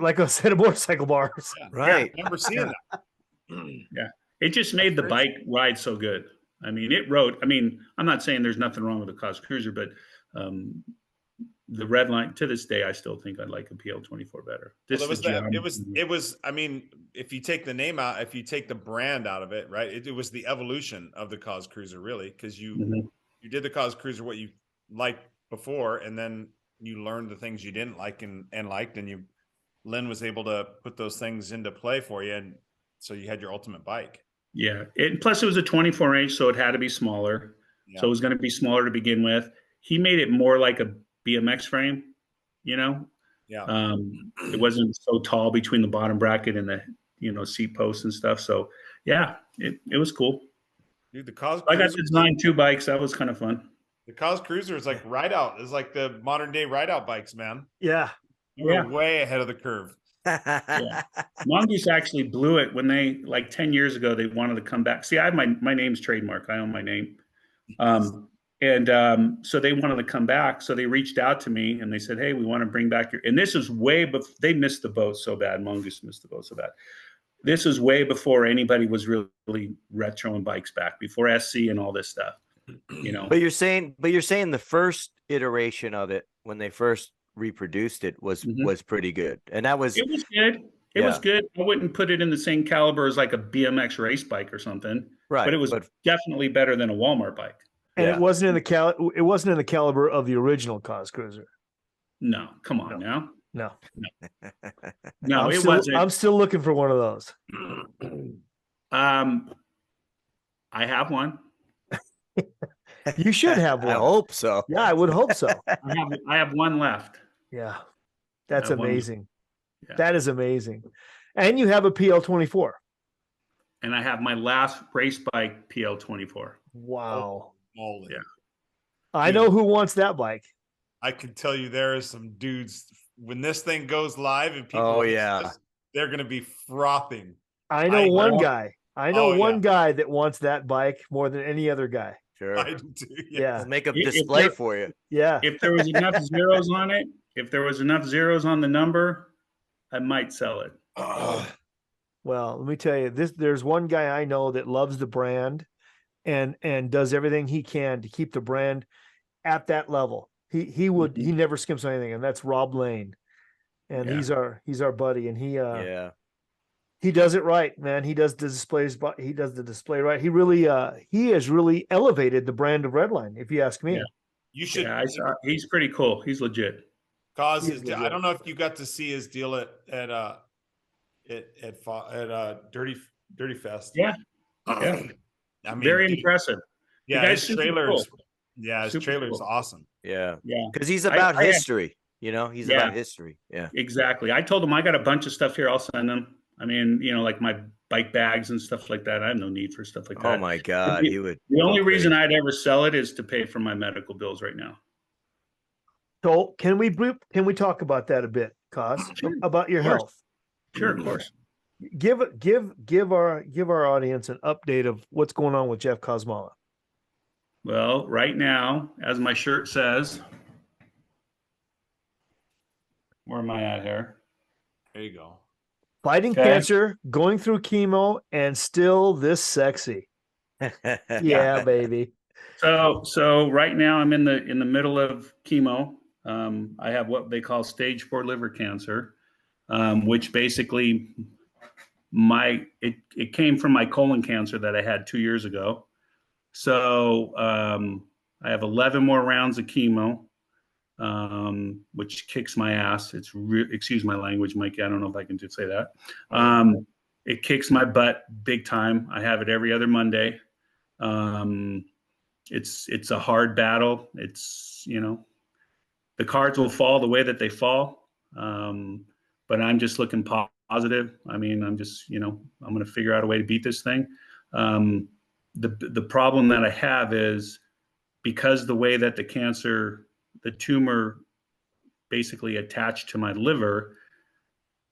like a set of motorcycle bars. Yeah. Right. I remember seeing that. Yeah. It just made the bike ride so good. I mean, I'm not saying there's nothing wrong with the Cos Cruiser, but the Redline, to this day, I still think I'd like a PL24 better. It was, I mean, if you take the name out, if you take the brand out of it, right, it was the evolution of the Cos Cruiser, really, because you did the Cos Cruiser what you liked before, and then you learned the things you didn't like and liked, and Lynn was able to put those things into play for you, and so you had your ultimate bike. Yeah. Plus it was a 24-inch, so it had to be smaller. Yeah. So it was going to be smaller to begin with. He made it more like a BMX frame, Yeah. It wasn't so tall between the bottom bracket and the, seat posts and stuff. So yeah, it was cool. Dude, the Cos I got Cruiser, to design 2 bikes. That was kind of fun. the Cos Cruiser is like ride out. Is like the modern day ride out bikes, man. Yeah. We're way ahead of the curve. Mongoose actually blew it when they, like 10 years ago, they wanted to come back. See, I have my name's trademark. I own my name. So they wanted to come back. So they reached out to me and they said, hey, we want to bring back your, and this is way before they missed the boat so bad. Mongoose missed the boat so bad. This is way before anybody was really retroing bikes back, before SC and all this stuff, you know. But you're saying the first iteration of it, when they first reproduced it, was pretty good. And that was, it was good. It was good. I wouldn't put it in the same caliber as like a BMX race bike or something. right. But it was definitely better than a Walmart bike. And it wasn't in the caliber of the original Cos Cruiser. No, come on now. No. No, it wasn't. I'm still looking for one of those. I have one. You should have one. I hope so. Yeah, I would hope so. I have one left. Yeah. That's amazing. Yeah. That is amazing. And you have a PL24. And I have my last race bike PL24. Wow. Holy. Yeah. I know who wants that bike. I can tell you there is some dudes when this thing goes live and people they're gonna be frothing. I know one guy. I know one guy that wants that bike more than any other guy. Sure. I do too. Yeah. We'll make a display for you. Yeah. If there was enough zeros on it, if there was enough zeros on the number, I might sell it. Well, let me tell you, there's one guy I know that loves the brand and does everything he can to keep the brand at that level. He never skims on anything, and that's Rob Lane. And he's our buddy, and he does it right, man. He does the displays, but he does the display right. He has really elevated the brand of Redline, if you ask me. Yeah. You should. Yeah, he's pretty cool. He's legit. Cause I don't know if you got to see his deal at Dirty Fest. Yeah. I mean, very impressive. Yeah, his trailer's cool. Yeah, his trailer's awesome. Yeah. Yeah. Because he's about history. He's about history. Yeah. Exactly. I told him I got a bunch of stuff here. I'll send them. I mean, like my bike bags and stuff like that. I have no need for stuff like that. Oh my God. The only reason I'd ever sell it is to pay for my medical bills right now. So can we talk about that a bit, Cos? Sure. About your health? Sure, of course. Give our audience an update of what's going on with Jeff Kosmala. Well, right now, as my shirt says, where am I at here? There you go. Fighting cancer, going through chemo, and still this sexy. Yeah, baby. So right now I'm in the middle of chemo. I have what they call stage 4 liver cancer, which basically it came from my colon cancer that I had 2 years ago. So I have 11 more rounds of chemo, which kicks my ass. Excuse my language, Mikey. I don't know if I can just say that. It kicks my butt big time. I have it every other Monday. It's a hard battle. It's, the cards will fall the way that they fall. But I'm just looking positive. I mean, I'm just, I'm going to figure out a way to beat this thing. The problem that I have is because the way that the tumor basically attached to my liver,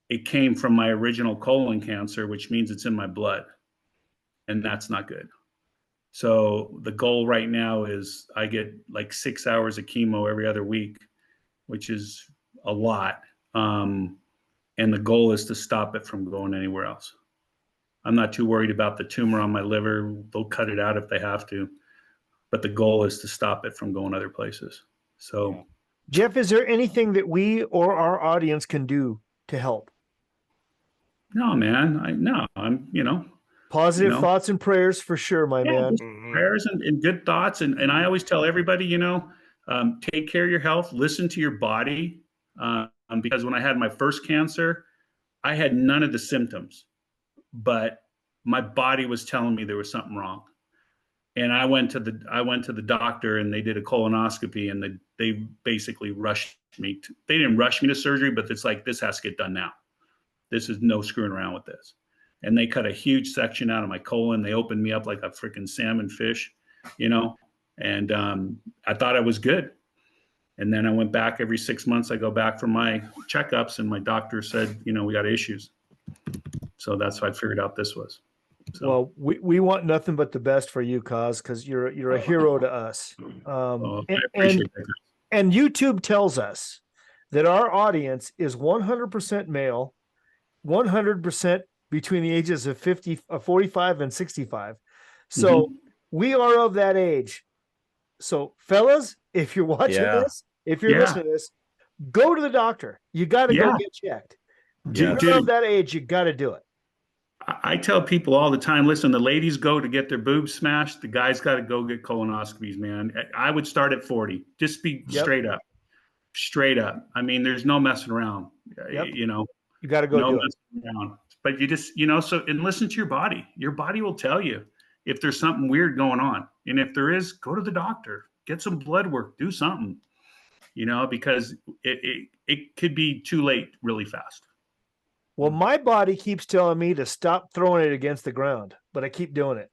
it came from my original colon cancer, which means it's in my blood, and that's not good. So the goal right now is I get like 6 hours of chemo every other week, which is a lot. And the goal is to stop it from going anywhere else. I'm not too worried about the tumor on my liver. They'll cut it out if they have to, but the goal is to stop it from going other places. So, Jeff, is there anything that we or our audience can do to help? No, man. I'm positive thoughts and prayers for sure, my man. Prayers and good thoughts. And I always tell everybody, take care of your health, listen to your body. Because when I had my first cancer, I had none of the symptoms, but my body was telling me there was something wrong. And I went to the doctor and they did a colonoscopy and they basically rushed me. They didn't rush me to surgery, but it's like, this has to get done now. This is no screwing around with this. and they cut a huge section out of my colon. They opened me up like a freaking salmon fish, and I thought I was good. And then I went back every 6 months. I go back for my checkups, and my doctor said, we got issues. So that's how I figured out this was. So. Well, we want nothing but the best for you, Cos, because you're a hero to us. I appreciate that. And YouTube tells us that our audience is 100% male, 100% between the ages of 45 and 65. So we are of that age. So fellas, if you're watching this, if you're listening to this, go to the doctor. You got to go get checked. You're of that age, you got to do it. I tell people all the time, listen, the ladies go to get their boobs smashed. The guys got to go get colonoscopies, man. I would start at 40. Just be straight up. Straight up. I mean, there's no messing around. You got to go do it. Around. But you just, and listen to your body. Your body will tell you if there's something weird going on. And if there is, go to the doctor. Get some blood work. Do something, because it could be too late really fast. Well, my body keeps telling me to stop throwing it against the ground, but I keep doing it.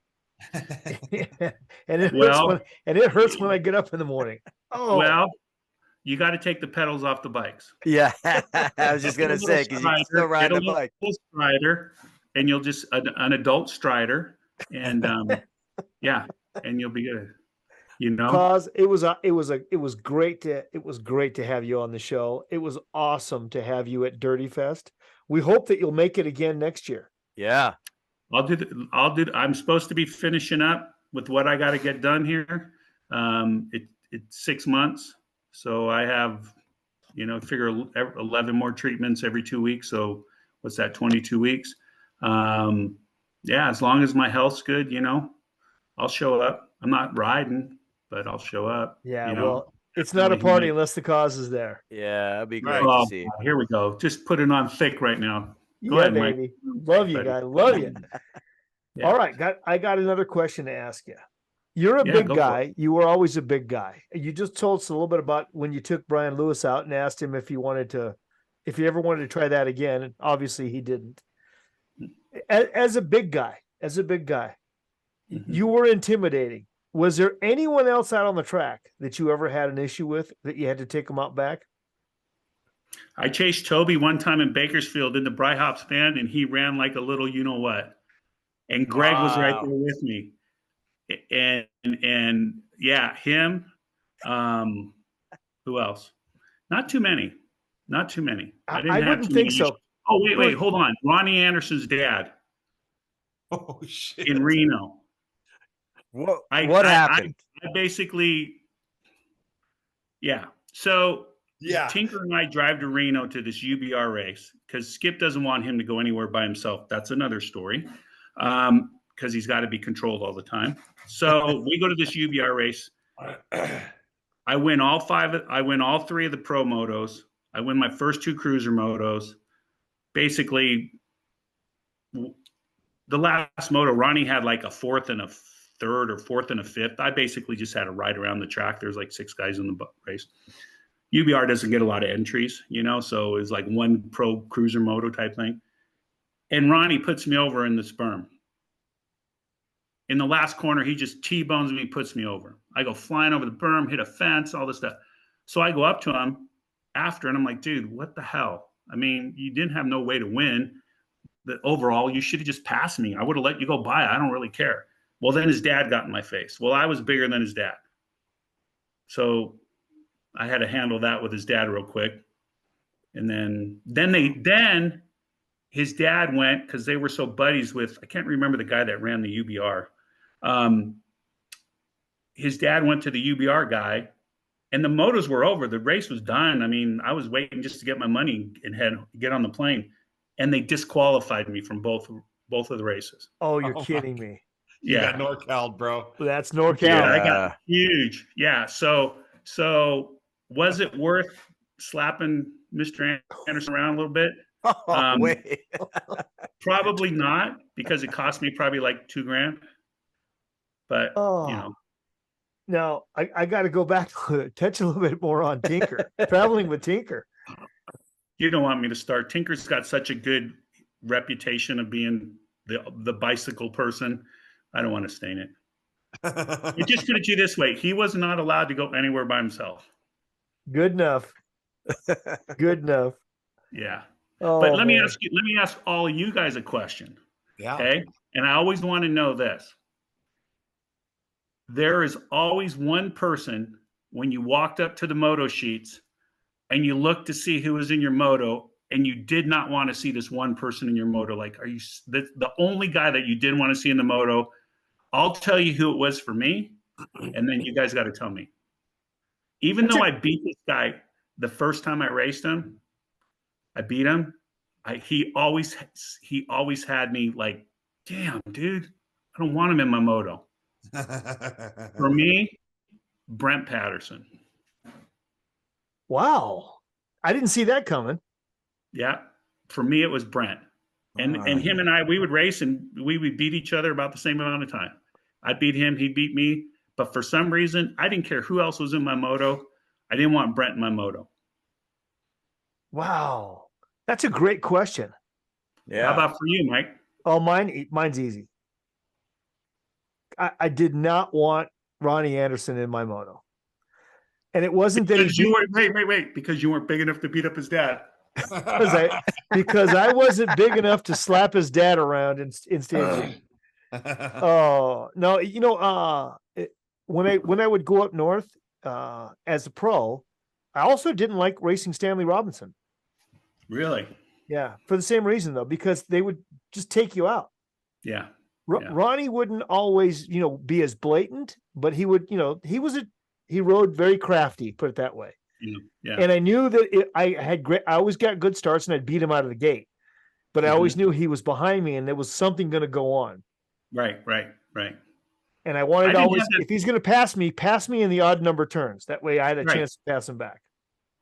and it hurts when I get up in the morning. Oh, well, you got to take the pedals off the bikes. Yeah, I was just gonna say, because you still ride the bike. Strider, and you'll just an adult strider, and and you'll be good. Cause it was great to have you on the show. It was awesome to have you at Dirty Fest. We hope that you'll make it again next year. Yeah. I'm supposed to be finishing up with what I got to get done here. It's 6 months. So I have, figure 11 more treatments every 2 weeks. So what's that? 22 weeks. As long as my health's good, I'll show up. I'm not riding, but I'll show up. Yeah. Well, it's not a party unless the cause is there. Yeah, that'd be great to see. Here we go. Just put it on thick right now. Go ahead, baby. Mike. Love you, guy. Love you. All right. I got another question to ask you. You're a big guy. You were always a big guy. You just told us a little bit about when you took Brian Lewis out and asked him if he ever wanted to try that again. And obviously he didn't. As a big guy, you were intimidating. Was there anyone else out on the track that you ever had an issue with that you had to take them out back? I chased Toby one time in Bakersfield in the Bryhops band, and he ran like a little you-know-what. And Greg was right there with me. And him. Who else? Not too many. I wouldn't think so. Oh, wait, hold on. Ronnie Anderson's dad. Oh, shit. In Reno. What happened? I basically, So Tinker and I drive to Reno to this UBR race because Skip doesn't want him to go anywhere by himself. That's another story. Because he's got to be controlled all the time. So we go to this UBR race. I win all three of the pro motos. I win my first two cruiser motos. Basically, the last moto, Ronnie had like a fourth and a third or fourth and a fifth. I basically just had to ride around the track. There's like 6 guys in the race. UBR doesn't get a lot of entries, so it's like one pro cruiser moto type thing. And Ronnie puts me over in the sperm. In the last corner, he just T-bones me, puts me over. I go flying over the berm, hit a fence, all this stuff. So I go up to him after, and I'm like, dude, what the hell? I mean, you didn't have no way to win. Overall, you should have just passed me. I would have let you go by. I don't really care. Well, then his dad got in my face. Well, I was bigger than his dad. So I had to handle that with his dad real quick. And then his dad went, because they were so buddies with, I can't remember the guy that ran the UBR. His dad went to the UBR guy, and the motos were over. The race was done. I mean, I was waiting just to get my money and get on the plane. And they disqualified me from both of the races. Oh, you're kidding me. You got NorCal, bro. That's NorCal. Yeah, I got huge. Yeah. So was it worth slapping Mr. Anderson around a little bit? Wait. Probably not, because it cost me probably like $2,000. But Now I got to go back to touch a little bit more on Tinker. Traveling with Tinker. You don't want me to start. Tinker's got such a good reputation of being the bicycle person. I don't want to stain it. But just put it to you this way: he was not allowed to go anywhere by himself. Good enough. Good enough. Yeah. Oh, But let me man. ask all of you guys a question. Yeah. Okay. And I always want to know this. There is always one person when you walked up to the moto sheets and you looked to see who was in your moto and you did not want to see this one person in your moto. Like, are you the only guy that you didn't want to see in the moto? I'll tell you who it was for me. And then you guys got to tell me. Even though I beat this guy the first time I raced him, I beat him. He always had me like, damn, dude, I don't want him in my moto. For me, Brent Patterson. Wow. I didn't see that coming. Yeah. For me, it was Brent. And him and I, we would race and we would beat each other about the same amount of time. I'd beat him, he'd beat me. But for some reason, I didn't care who else was in my moto. I didn't want Brent in my moto. Wow. That's a great question. Yeah. How about for you, Mike? Oh, mine's easy. I did not want Ronnie Anderson in my moto. And it wasn't because that you weren't wait, because you weren't big enough to beat up his dad. because I wasn't big enough to slap his dad around in staging. Oh, no, when I would go up north as a pro, I also didn't like racing Stanley Robinson. Really? Yeah, for the same reason though, because they would just take you out. Yeah. Ronnie wouldn't always, be as blatant, but he would, he rode very crafty, put it that way. Yeah. And I knew that I always got good starts and I'd beat him out of the gate, but I always knew he was behind me and there was something going to go on. Right. And I wanted if he's going to pass me in the odd number turns. That way I had a chance to pass him back.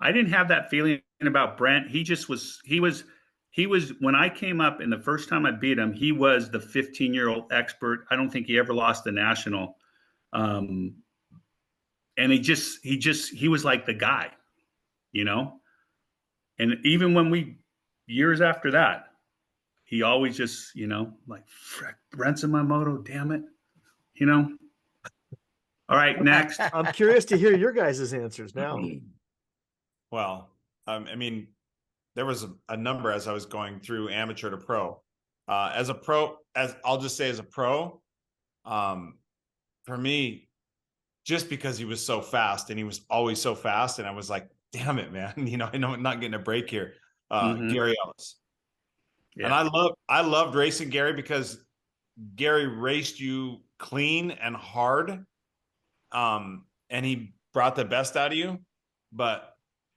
I didn't have that feeling about Brent. He was, when I came up and the first time I beat him, he was the 15-year-old expert. I don't think he ever lost the national. And he was like the guy, and even when years after that, he always just, like, frick, Brent's in my moto, damn it. All right, next. I'm curious to hear your guys' answers now. Well, I mean, there was a number as I was going through amateur to pro. As a pro, I'll just say as a pro, for me, just because he was so fast and he was always so fast, and I was like, damn it, man, I know I'm not getting a break here. Gary Ellis. Yeah. And I loved racing Gary because Gary raced you clean and hard. And he brought the best out of you. But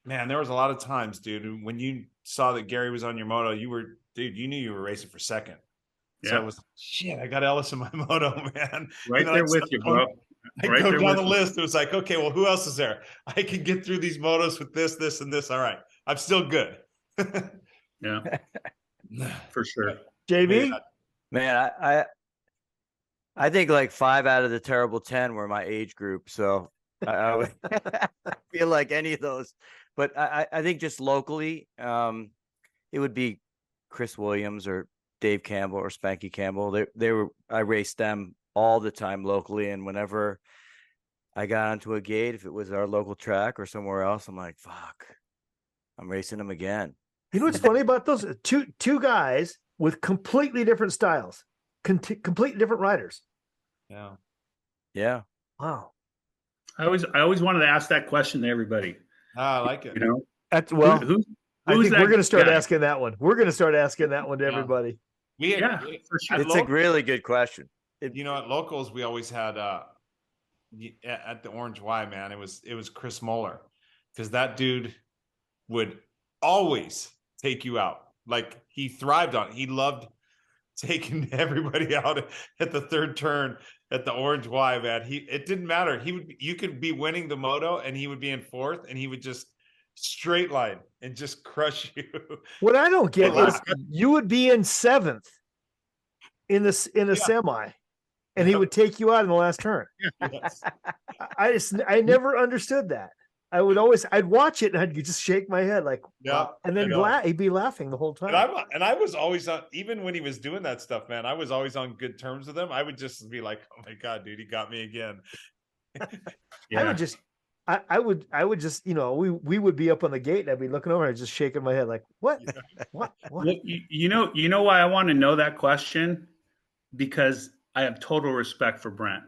man, there was a lot of times, dude, when you saw that Gary was on your moto, you knew you were racing for second. Yeah. So it was, shit, I got Ellis in my moto, man. Right there with you, bro. I go down the list. It was like, okay, well, who else is there? I can get through these motos with this, this, and this. All right. I'm still good. Yeah. For sure. JB? Man, I think like 5 out of the terrible 10 were my age group. So I would feel like any of those. But I think just locally, it would be Chris Williams or Dave Campbell or Spanky Campbell. I raced them all the time locally. And whenever I got onto a gate, if it was our local track or somewhere else, I'm like, fuck, I'm racing them again. You know what's funny about those two guys with completely different styles, completely different riders. Yeah. Yeah. Wow. I always wanted to ask that question to everybody. I like it. I think we're going to start asking that one. We're going to start asking that one to everybody. For sure. It's a really good question. At locals, we always had at the Orange Y, man, it was Chris Moeller, because that dude would always take you out. Like, he thrived on it. He loved taking everybody out at the third turn at the Orange Y, man. It didn't matter. You could be winning the moto and he would be in fourth and he would just straight line and just crush you. What I don't get is you would be in seventh in a semi and he would take you out in the last turn. Yes. I never understood that. I'd watch it and I'd just shake my head like, Yeah, wow. And then he'd be laughing the whole time. And I was always on, even when he was doing that stuff, man, I was always on good terms with him. I would just be like, oh my God, dude, he got me again. I would just, we would be up on the gate and I'd be looking over and just shaking my head like, what? What? Well, you know why I want to know that question? Because I have total respect for Brent.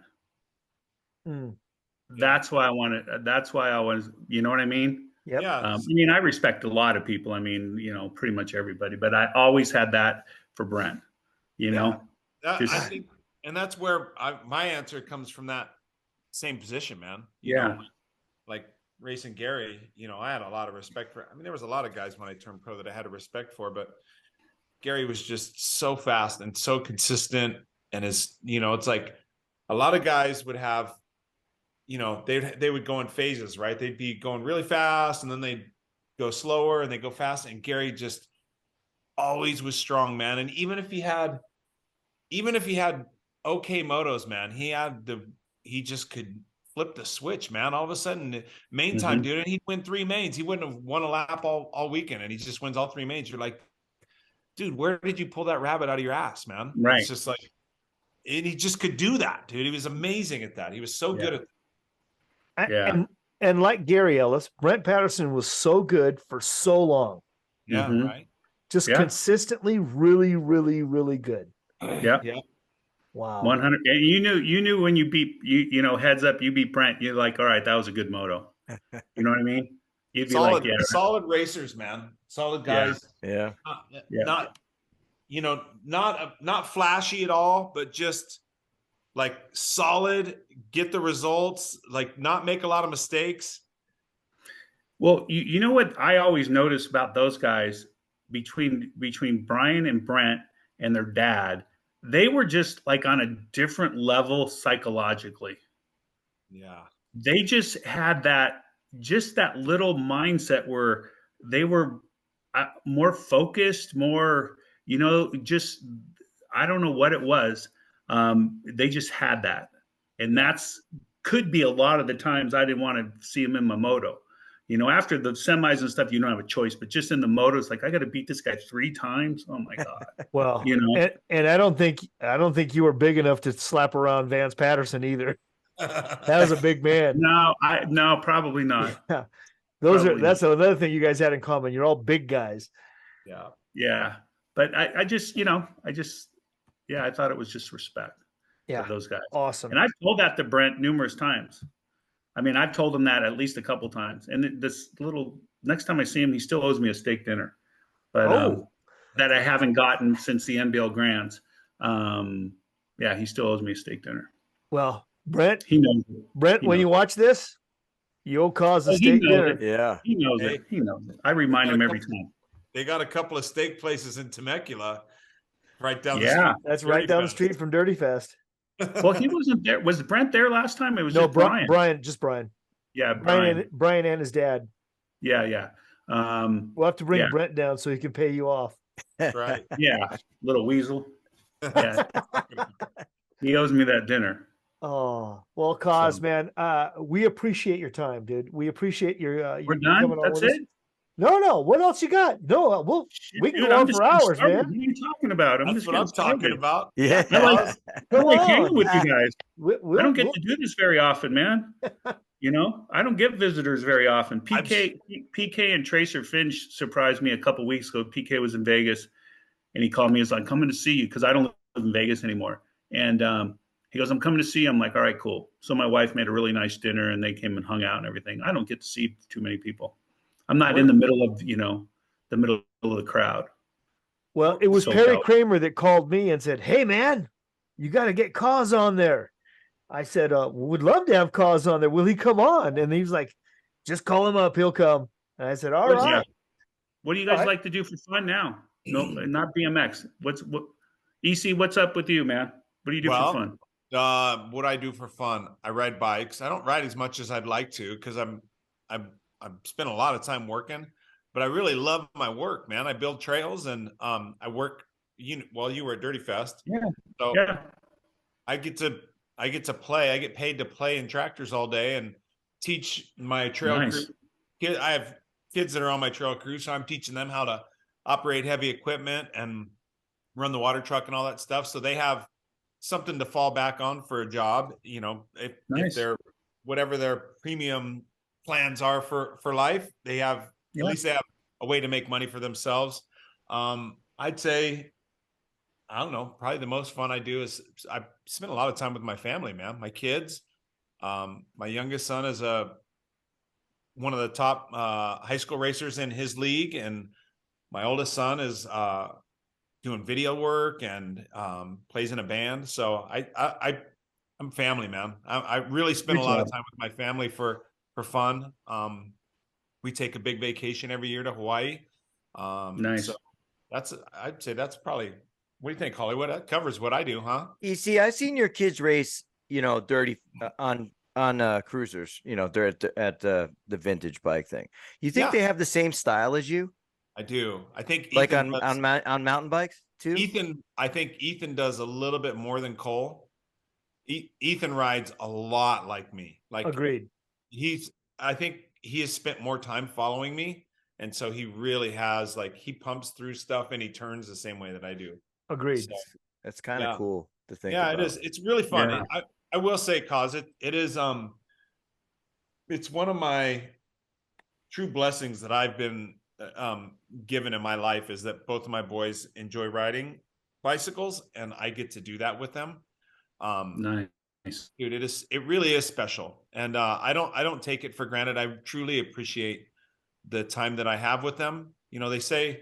That's why I was, you know what I mean? Yep. Yeah. I mean, I respect a lot of people. I mean, pretty much everybody, but I always had that for Brent, I think, and that's where my answer comes from, that same position, man. You know, like racing Gary, I had a lot of respect for. I mean, there was a lot of guys when I turned pro that I had a respect for, but Gary was just so fast and so consistent. And it's like a lot of guys would have, they would go in phases, right? They'd be going really fast and then they'd go slower and they go fast. And Gary just always was strong, man. And even if he had okay motos, man, he just could flip the switch, man. All of a sudden, main time, dude, and he'd win 3 mains. He wouldn't have won a lap all weekend, and he just wins all 3 mains. You're like, dude, where did you pull that rabbit out of your ass, man? Right. It's just like, and he just could do that, dude. He was amazing at that. He was so good at that. Yeah. And like Gary Ellis, Brent Patterson was so good for so long. Yeah, right. Just consistently really, really, really good. Yeah. Wow. 100. And you knew when you beat heads up, you beat Brent. You're like, all right, that was a good moto. You know what I mean? You'd be solid, like, solid racers, man. Solid guys. Yeah. Not flashy at all, but just like solid, get the results, like not make a lot of mistakes. Well, you know what I always notice about those guys between Brian and Brent and their dad, they were just like on a different level psychologically. Yeah. They just had that little mindset where they were more focused, more, just, I don't know what it was. They just had that. And could be a lot of the times I didn't want to see them in my moto. After the semis and stuff, you don't have a choice, but just in the moto, it's like, I got to beat this guy 3 times. Oh my God. Well, and I don't think you were big enough to slap around Vance Patterson either. That was a big man. No, probably not. Yeah. That's another thing you guys had in common. You're all big guys. Yeah. Yeah. But I just, I thought it was just respect for those guys. Awesome. And I've told that to Brent numerous times. I mean, I've told him that at least a couple times. And next time I see him, he still owes me a steak dinner, but that I haven't gotten since the NBL Grands. He still owes me a steak dinner. Well, Brent, he knows it. Brent, when you watch this, you'll cause a steak dinner. Yeah. He knows it. He knows it. I remind him every time. They got a couple of steak places in Temecula right down the street. Yeah. That's right down the street from Dirty Fest. Well, he wasn't there. Was Brent there last time? It was no, just Brian. Brian. Yeah, Brian and his dad. Yeah. We'll have to bring Brent down so he can pay you off. Right. Yeah, little weasel. Yeah. He owes me that dinner. Oh, well, Cos, man, we appreciate your time, dude. We appreciate your We're done? That's it? No. What else you got? No, we can go on for hours, man. What are you talking about? That's what I'm talking about. Yeah. I like hanging with you guys. I don't get to do this very often, man. I don't get visitors very often. PK and Tracer Finch surprised me a couple weeks ago. PK was in Vegas, and he called me. He's like, "Coming to see you," because I don't live in Vegas anymore. And he goes, "I'm coming to see you." I'm like, "All right, cool." So my wife made a really nice dinner, and they came and hung out and everything. I don't get to see too many people. I'm not in the middle of the middle of the crowd. Well, it was Perry Kramer that called me and said, "Hey, man, you got to get Cos on there." I said, "Would love to have Cos on there. Will he come on?" And he was like, "Just call him up. He'll come." And I said, "All right." What do you guys like to do for fun now? No, not BMX. EC, what's up with you, man? What do you do for fun? What I do for fun, I ride bikes. I don't ride as much as I'd like to because I'm spend a lot of time working, but I really love my work, man. I build trails and I work. While you were at Dirty Fest, so I get to play. I get paid to play in tractors all day, and teach my trail Nice. crew. I have kids that are on my trail crew, so I'm teaching them how to operate heavy equipment and run the water truck and all that stuff. So they have something to fall back on for a job. You know, if Nice. they're whatever their premium plans are for life, they have Yeah. at least they have a way to make money for themselves. I'd say, I don't know, probably the most fun I do is I spend a lot of time with my family, man, my kids. My youngest son is one of the top high school racers in his league, and my oldest son is doing video work and plays in a band. So I'm family, man. I really spend a lot of time with my family for fun. We take a big vacation every year to Hawaii. Nice. So I'd say that's probably, what do you think, Hollywood? That covers what I do, huh? You see, I've seen your kids race, dirty on cruisers, they're at the vintage bike thing. You think they have the same style as you? I do. I think like Ethan on mountain bikes too. I think Ethan does a little bit more than Cole. Ethan rides a lot like me. Like, agreed. I think he has spent more time following me, and so he really has, like, he pumps through stuff and he turns the same way that I do. Agreed. So, that's kind of cool to think. Yeah, about. it is. It's really fun. Yeah. I will say, cause it is it's one of my true blessings that I've been given in my life, is that both of my boys enjoy riding bicycles and I get to do that with them. Nice. Dude, it really is special. And I don't take it for granted. I truly appreciate the time that I have with them. You know, they say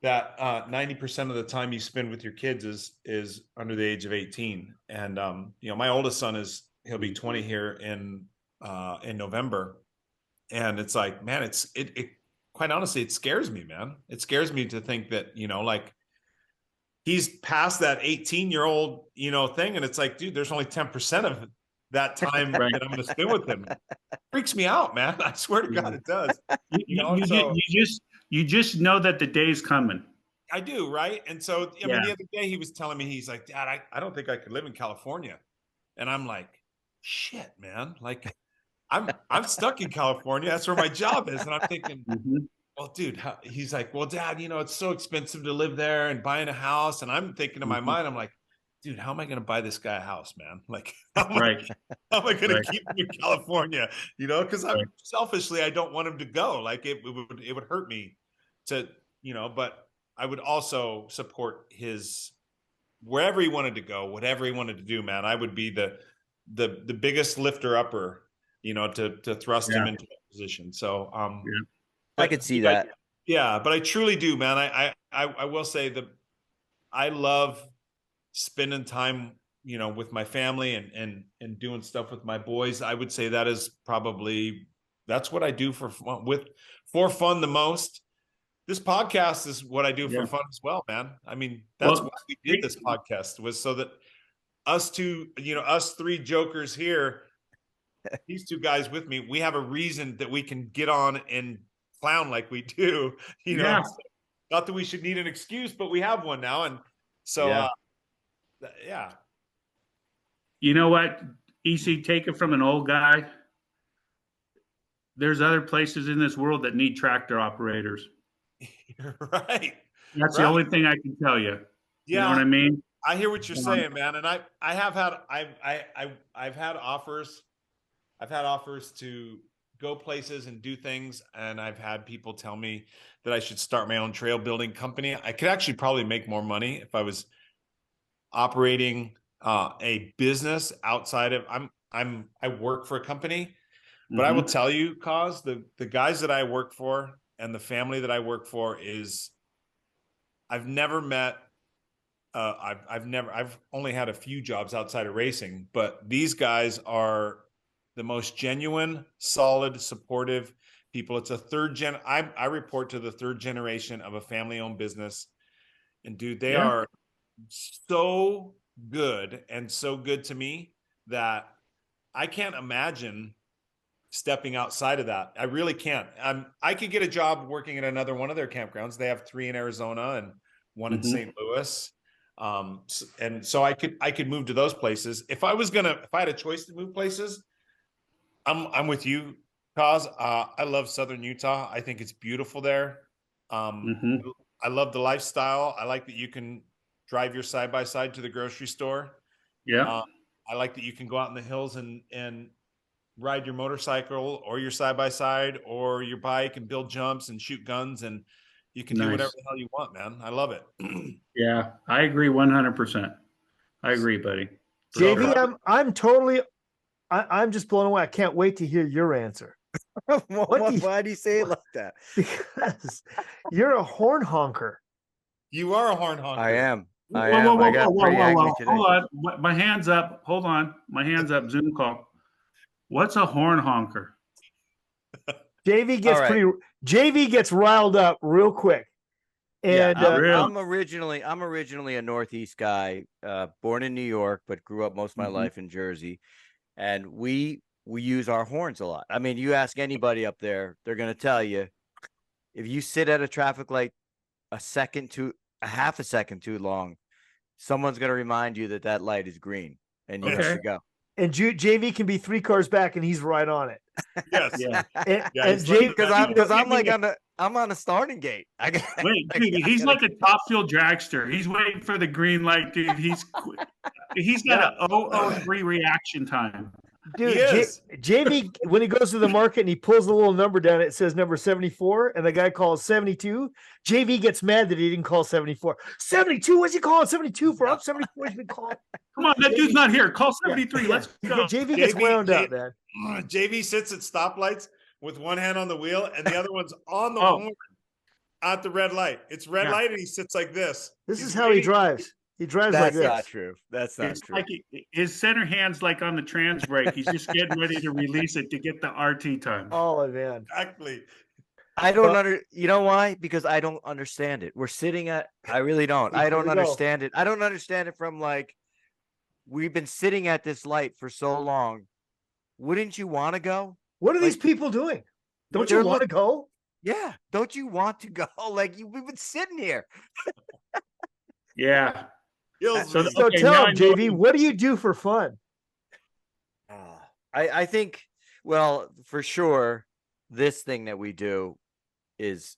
that 90% of the time you spend with your kids is under the age of 18. And my oldest son he'll be 20 here in November. And it's like, man, it quite honestly, it scares me, man. It scares me to think that, like, he's past that 18-year-old, thing. And it's like, dude, there's only 10% of that time Right. that I'm going to spend with him. It freaks me out, man. I swear to God, it does. You just know that the day's coming. I do, right? And so, I mean, the other day he was telling me, he's like, Dad, I don't think I could live in California. And I'm like, shit, man. Like, I'm stuck in California. That's where my job is. And I'm thinking, well, dude, he's like, well, Dad, it's so expensive to live there and buying a house. And I'm thinking in my mind, I'm like, dude, how am I going to buy this guy a house, man? Like, how am I going to keep him in California? Because selfishly, I don't want him to go. Like, it would hurt me to, but I would also support his, wherever he wanted to go, whatever he wanted to do, man. I would be the biggest lifter upper, to thrust him into that position. So, I could see that. Yeah, but I truly do, man. I will say that I love spending time, with my family and doing stuff with my boys. I would say that's what I do for fun the most. This podcast is what I do for fun as well, man. I mean, that's why we did this podcast, was so that us three jokers here, these two guys with me, we have a reason that we can get on and clown like we do. Not that we should need an excuse, but we have one now. And so, You know what, EC, take it from an old guy. There's other places in this world that need tractor operators. You're right. That's the only thing I can tell you. You know what I mean? I hear what you're saying, man. And I've had offers. I've had offers to go places and do things. And I've had people tell me that I should start my own trail building company. I could actually probably make more money if I was operating a business outside of, I work for a company, but I will tell you, Cause, the guys that I work for and the family that I work for I've never met, I've only had a few jobs outside of racing, but these guys are the most genuine, solid, supportive people. It's a I report to the third generation of a family-owned business. And dude, they are so good and so good to me that I can't imagine stepping outside of that. I really can't. I could get a job working at another one of their campgrounds. They have 3 in Arizona and 1 in St. Louis. And so I could move to those places. If I had a choice to move places, I'm with you, Cos. I love Southern Utah. I think it's beautiful there. Mhm. I love the lifestyle. I like that you can drive your side by side to the grocery store. Yeah. Uh, I like that you can go out in the hills and ride your motorcycle or your side by side or your bike and build jumps and shoot guns, and you can do whatever Nice. the hell you want, man. I love it. Yeah, I agree 100%. I agree, buddy. For So JV, sure. I'm totally, I'm just blown away. I can't wait to hear your answer. Why do you say it like that? Because you're a horn honker. you are a horn honker. I am. I Whoa, am. whoa, whoa, I got whoa, pretty whoa, angry whoa. today. Hold on. My hand's up. Hold on. My hand's up. Zoom call. What's a horn honker? JV gets All right. pretty. JV gets riled up real quick. And Yeah, Really? I'm originally a Northeast guy, born in New York, but grew up most of my Mhm. life in Jersey. And we use our horns a lot. I mean, you ask anybody up there, they're gonna tell you if you sit at a traffic light a half a second too long, someone's gonna remind you that that light is green and you Okay. have to go. and JV can be 3 cars back, and he's right on it. Yes. Yeah. And, Yeah, and he's like JV, the Because I'm Give me like I'm on a starting gate. Wait, dude, he's like a top fuel dragster. He's waiting for the green light, dude. He's got a 003 reaction time. dude, He is. JV, when he goes to the market and he pulls the little number down, it says number 74, and the guy calls 72. JV gets mad that he didn't call 74. 72? What's he calling 72 for? I'm 74. He's been calling. Come on, that dude's not here. Call 73. Let's go. JV gets wound up, man. JV sits at stoplights with one hand on the wheel and the other one's on the Oh. horn at the red light. It's red Yeah. light and he sits like this. This He's is how he waiting. drives. He drives like That's this. not true. That's not It's true. like his center hand's like on the trans brake. He's just getting ready to release it to get the RT time. Oh, man. Exactly. I don't you know why? Because I don't understand it. We're sitting at I really don't. I Here don't we go. understand it. I don't understand it from like we've been sitting at this light for so long. Wouldn't you want to go? What are these Like- people doing? Don't They're you want to go? Yeah. Don't you want to go? Like we've been sitting here. Yeah. Kills So me. So Okay, tell now him, I know- JV, what do you do for fun? I think well, for sure, this thing that we do is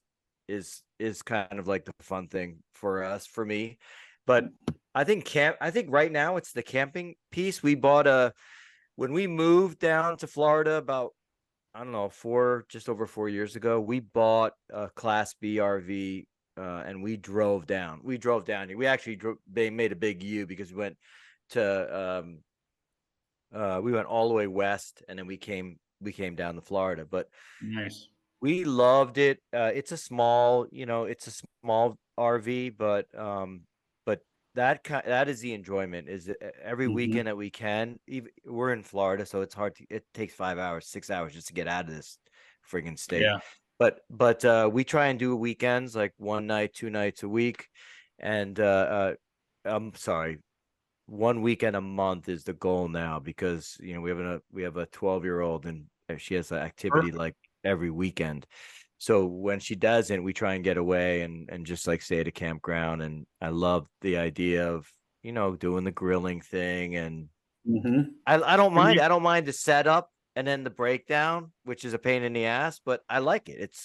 kind of like the fun thing for us, for me. But I think right now it's the camping piece. We bought when we moved down to Florida about I don't know, just over 4 years ago, we bought a Class B RV and we drove down. We drove down here. We actually they made a big U because we went to we went all the way west and then we came down to Florida. But Nice. we loved it. It's a small, it's a small RV, but that is the enjoyment. Is every Mhm. weekend that we can. We're in Florida, so it's hard to. It takes 5 hours, 6 hours just to get out of this friggin' state. Yeah. But we try and do weekends like 1 night, 2 nights a week, and I'm sorry, 1 weekend a month is the goal now because we have a 12-year-old and she has an activity Perfect. like every weekend. So when she doesn't, we try and get away and just like stay at a campground. And I love the idea of, doing the grilling thing. And Mhm. I don't mind. you- I don't mind the setup and then the breakdown, which is a pain in the ass, but I like it.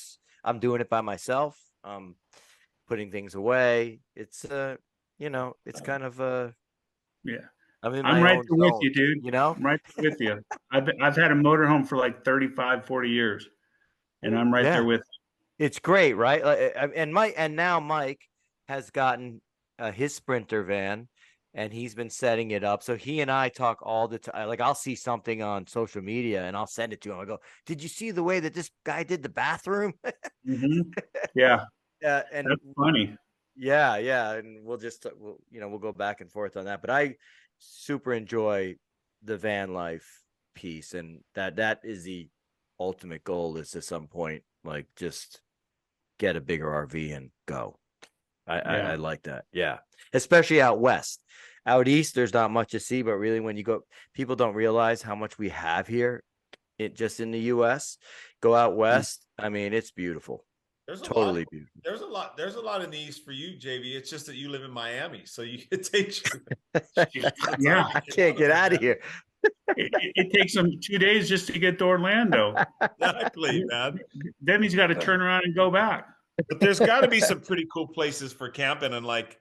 I'm doing it by myself. Putting things away. It's it's kind of Yeah. I'm in I'm my right own there with zone, you, dude. I'm right there with you. I've had a motorhome for like 35, 40 years. And I'm right Yeah. there with you. It's great, right? And now Mike has gotten his Sprinter van, and he's been setting it up. So he and I talk all the time. Like I'll see something on social media, and I'll send it to him. I go, "Did you see the way that this guy did the bathroom?" Mhm. Yeah. And That's funny. yeah, and we'll go back and forth on that. But I super enjoy the van life piece, and that is the ultimate goal. Is to some point like just get a bigger RV and go. I like that. Yeah. Especially out west. Out east, there's not much to see, but really when you go, people don't realize how much we have here just in the US. Go out west. I mean, it's beautiful. There's a Totally lot. beautiful. There's a lot in the East for you, JV. It's just that you live in Miami, so it takes you. Yeah. I can't get out of here. It takes him 2 days just to get to Orlando. Exactly, man. Then he's got to turn around and go back. But there's got to be some pretty cool places for camping in like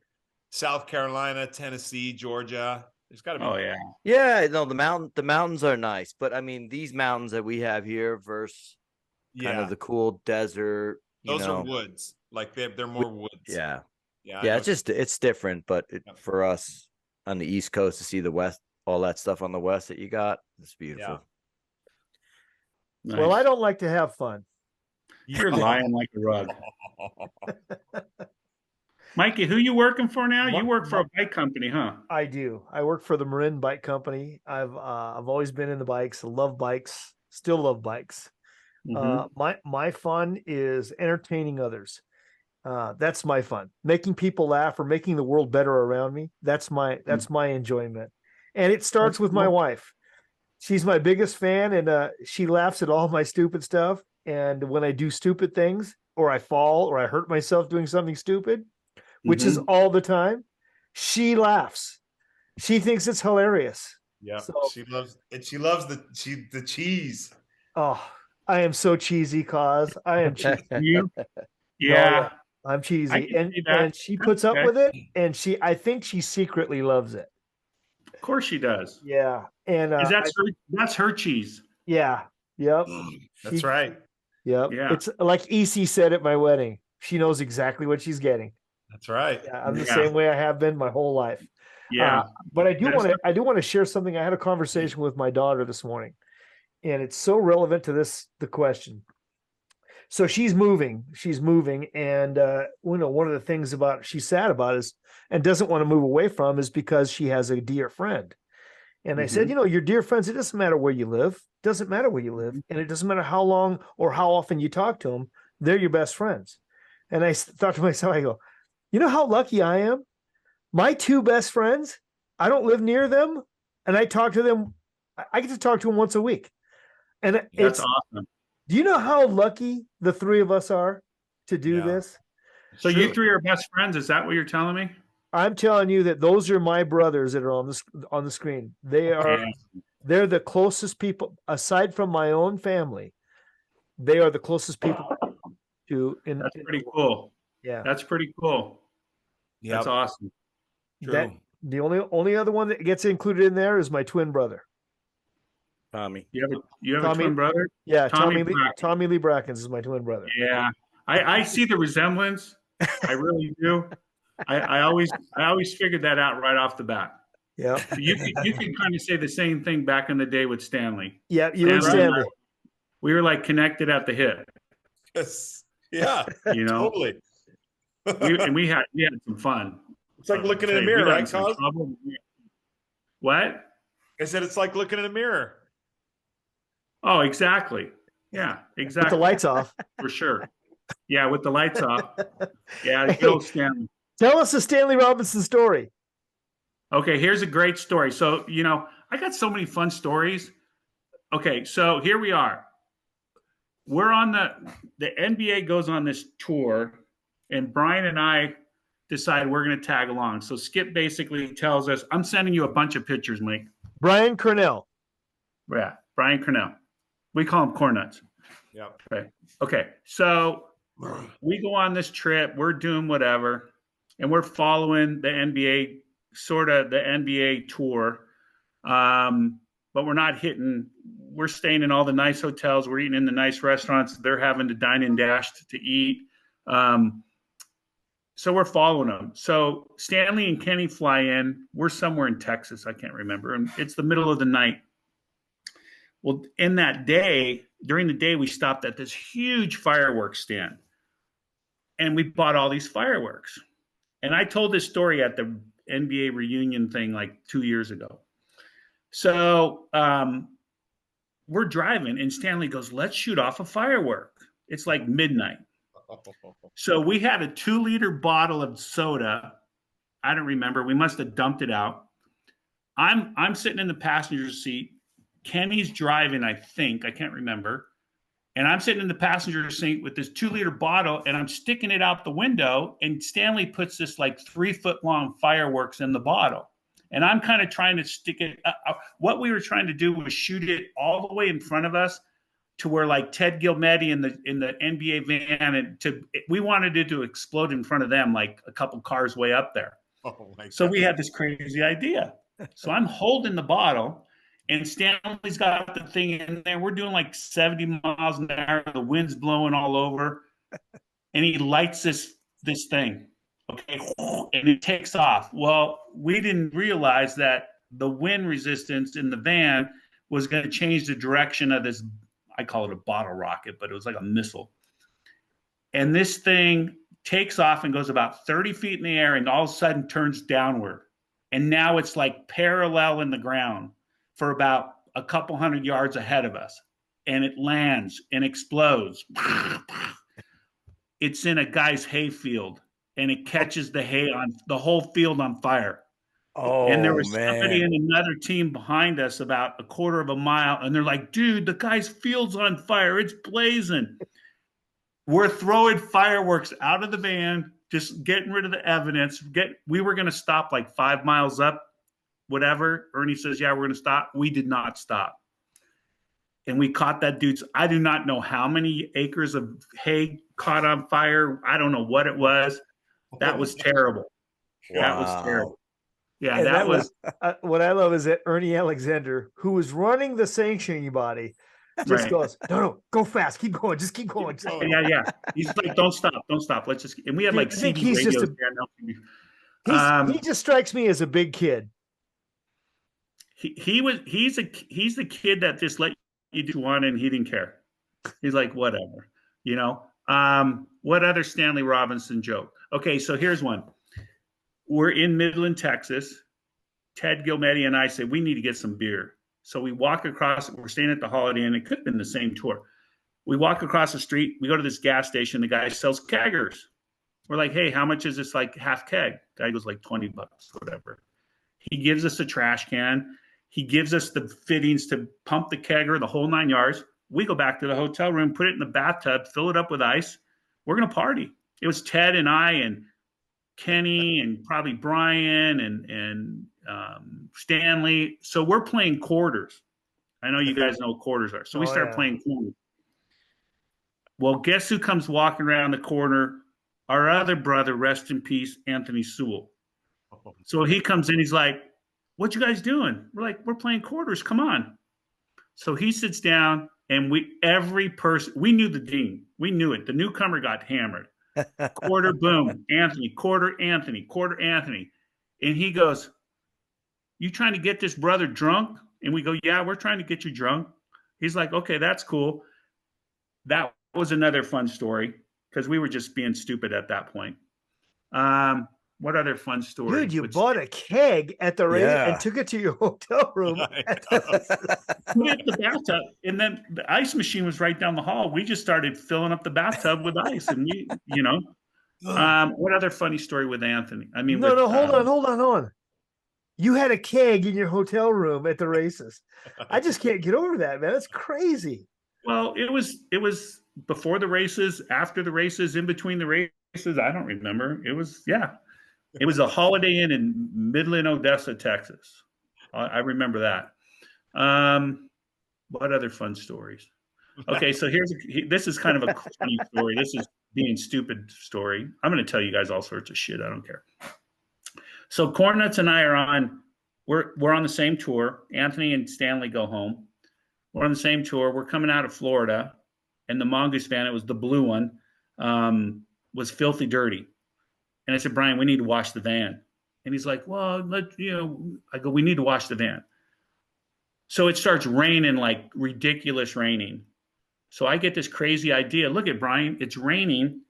South Carolina, Tennessee, Georgia. There's got to be. Oh yeah. Yeah, no, the mountains are nice, but I mean these mountains that we have here versus kind of the cool desert. Those are woods. Like they're more woods. Yeah. Yeah. Yeah, it's different, but for us on the East Coast to see the West, all that stuff on the West that you got, it's beautiful. Yeah. Well, Nice. I don't like to have fun. You're lying like a rug. Mikey, who you working for now? You work for a bike company, huh? I do. I work for the Marin Bike Company. I've always been in the bikes. Love bikes. Still love bikes. My fun is entertaining others. That's my fun. Making people laugh or making the world better around me. That's my enjoyment. And it starts with my wife. She's my biggest fan, and she laughs at all my stupid stuff. And when I do stupid things, or I fall, or I hurt myself doing something stupid, which is all the time, she laughs. She thinks it's hilarious. Yeah, so, she loves the cheese. Oh, I am so cheesy, Cos. I am cheesy. You? Yeah. No, I'm cheesy. And she puts up with it, and I think she secretly loves it. Of course she does. Yeah. And that's her cheese. Yeah. Yep. That's right. Yep. Yeah. It's like EC said at my wedding. She knows exactly what she's getting. That's right. Yeah, I'm the same way I have been my whole life. Yeah. But I do want to share something. I had a conversation with my daughter this morning, and it's so relevant to the question. So she's moving, and one of the things she's sad about is, and doesn't want to move away from, is because she has a dear friend. And I said, your dear friends, it doesn't matter where you live. It doesn't matter where you live, and it doesn't matter how long or how often you talk to them. They're your best friends. And I thought to myself, I go, you know how lucky I am? My two best friends, I don't live near them, and I talk to them. I get to talk to them once a week. And that's awesome. Do you know how lucky the three of us are to do this? So you three are best friends. Is that what you're telling me? I'm telling you that those are my brothers that are on the screen. They're the closest people, aside from my own family. They are the closest people to. That's pretty cool. Yeah, that's pretty cool. Yeah, that's awesome. True. The only other one that gets included in there is my twin brother, Tommy. You have a twin brother? Yeah, Tommy Lee Brackens is my twin brother. Yeah, I see the resemblance. I really do. I always figured that out right off the bat. Yeah, you can kind of say the same thing back in the day with Stanley. Yeah, you and Stanley. We were like connected at the hip. Yes. Yeah. Totally. we had some fun. It's like looking in a mirror, right, Cos? What? I said it's like looking in a mirror. Oh, exactly. Yeah, exactly. With the lights off. For sure. Yeah, with the lights off. Yeah, good old Stanley. Tell us the Stanley Robinson story. Okay, here's a great story. So, I got so many fun stories. Okay, so here we are. We're on the NBA goes on this tour, and Brian and I decide we're going to tag along. So Skip basically tells us, I'm sending you a bunch of pictures, Mike. Brian Cornell. Yeah, Brian Cornell. We call him Cornuts. Yeah. Right. Okay, so we go on this trip. We're doing whatever, and we're following the NBA, sort of the NBA tour. But we're not we're staying in all the nice hotels. We're eating in the nice restaurants. They're having to dine and dash to eat. So we're following them. So Stanley and Kenny fly in. We're somewhere in Texas. I can't remember. And it's the middle of the night. Well, during the day, we stopped at this huge fireworks stand. And we bought all these fireworks. And I told this story at the NBA reunion thing like 2 years ago. So we're driving, and Stanley goes, let's shoot off a firework. It's like midnight. So we had a 2-liter bottle of soda. I don't remember. We must have dumped it out. I'm sitting in the passenger seat. Kenny's driving, I think. I can't remember. And I'm sitting in the passenger seat with this 2-liter bottle, and I'm sticking it out the window. And Stanley puts this like 3-foot long fireworks in the bottle. And I'm kind of trying to stick it. What we were trying to do was shoot it all the way in front of us to where like Ted Gilmedi in the NBA van, and we wanted it to explode in front of them, like a couple cars way up there. Oh my So God. we had this crazy idea. So I'm holding the bottle, and Stanley's got the thing in there. We're doing like 70 miles an hour. The wind's blowing all over, and he lights this thing. Okay, and it takes off. Well, we didn't realize that the wind resistance in the van was going to change the direction of this. I call it a bottle rocket, but it was like a missile. And this thing takes off and goes about 30 feet in the air, and all of a sudden turns downward. And now it's like parallel in the ground for about a couple hundred yards ahead of us. And it lands and explodes. It's in a guy's hay field, and it catches the hay on the whole field on fire. Oh, and there was man. somebody in another team behind us about a quarter of a mile, and they're like, dude, the guy's field's on fire. It's blazing. We're throwing fireworks out of the van, just getting rid of the evidence. We were going to stop like 5 miles up, whatever. Ernie says, yeah, we're going to stop. We did not stop. And we caught that dude's, I do not know how many acres of hay caught on fire. I don't know what it was. That was terrible. Wow. That was terrible. Yeah, And that was what I love is that Ernie Alexander, who was running the sanctioning body, just right. goes, no, go fast, keep going, just keep going. Yeah. He's like, don't stop. Let's just. And we had like I think CD he's just radios. he just strikes me as a big kid. He's the kid that just let you do one, and he didn't care. He's like, whatever, you know. What other Stanley Robinson joke? Okay, so here's one. We're in Midland, Texas. Ted Gilmedi and I say, we need to get some beer. So we walk across, we're staying at the Holiday Inn. It could have been the same tour. We walk across the street. We go to this gas station. The guy sells keggers. We're like, hey, how much is this like half keg? Guy goes like $20, whatever. He gives us a trash can. He gives us the fittings to pump the kegger, the whole 9 yards. We go back to the hotel room, put it in the bathtub, fill it up with ice. We're going to party. It was Ted and I and Kenny and probably Brian and Stanley. So we're playing quarters. I know you guys know what quarters are. So we start playing quarters. Well, guess who comes walking around the corner? Our other brother, rest in peace, Anthony Sewell. So he comes in, he's like, what you guys doing? We're like, we're playing quarters. Come on. So he sits down, and every person, we knew the dean. We knew it. The newcomer got hammered. Quarter, boom, Anthony, quarter, Anthony, quarter, Anthony. And he goes, you trying to get this brother drunk? And we go, yeah, we're trying to get you drunk. He's like, okay, that's cool. That was another fun story because we were just being stupid at that point. What other fun story? Dude, you bought a keg at the race and took it to your hotel room. We had the bathtub, and then the ice machine was right down the hall. We just started filling up the bathtub with ice, and what other funny story with Anthony? I mean, hold on. You had a keg in your hotel room at the races. I just can't get over that, man. That's crazy. Well, it was before the races, after the races, in between the races. I don't remember. It was a Holiday Inn in Midland, Odessa, Texas. I remember that. What other fun stories? Okay, so this is kind of a funny story. This is being stupid story. I'm going to tell you guys all sorts of shit. I don't care. So Cornuts and I are we're on the same tour. Anthony and Stanley go home. We're on the same tour. We're coming out of Florida, and the Mongoose van, it was the blue one, was filthy dirty. And I said, Brian, we need to wash the van. And he's like, well, I go, we need to wash the van. So it starts raining, like ridiculous raining. So I get this crazy idea. Look at Brian, it's raining.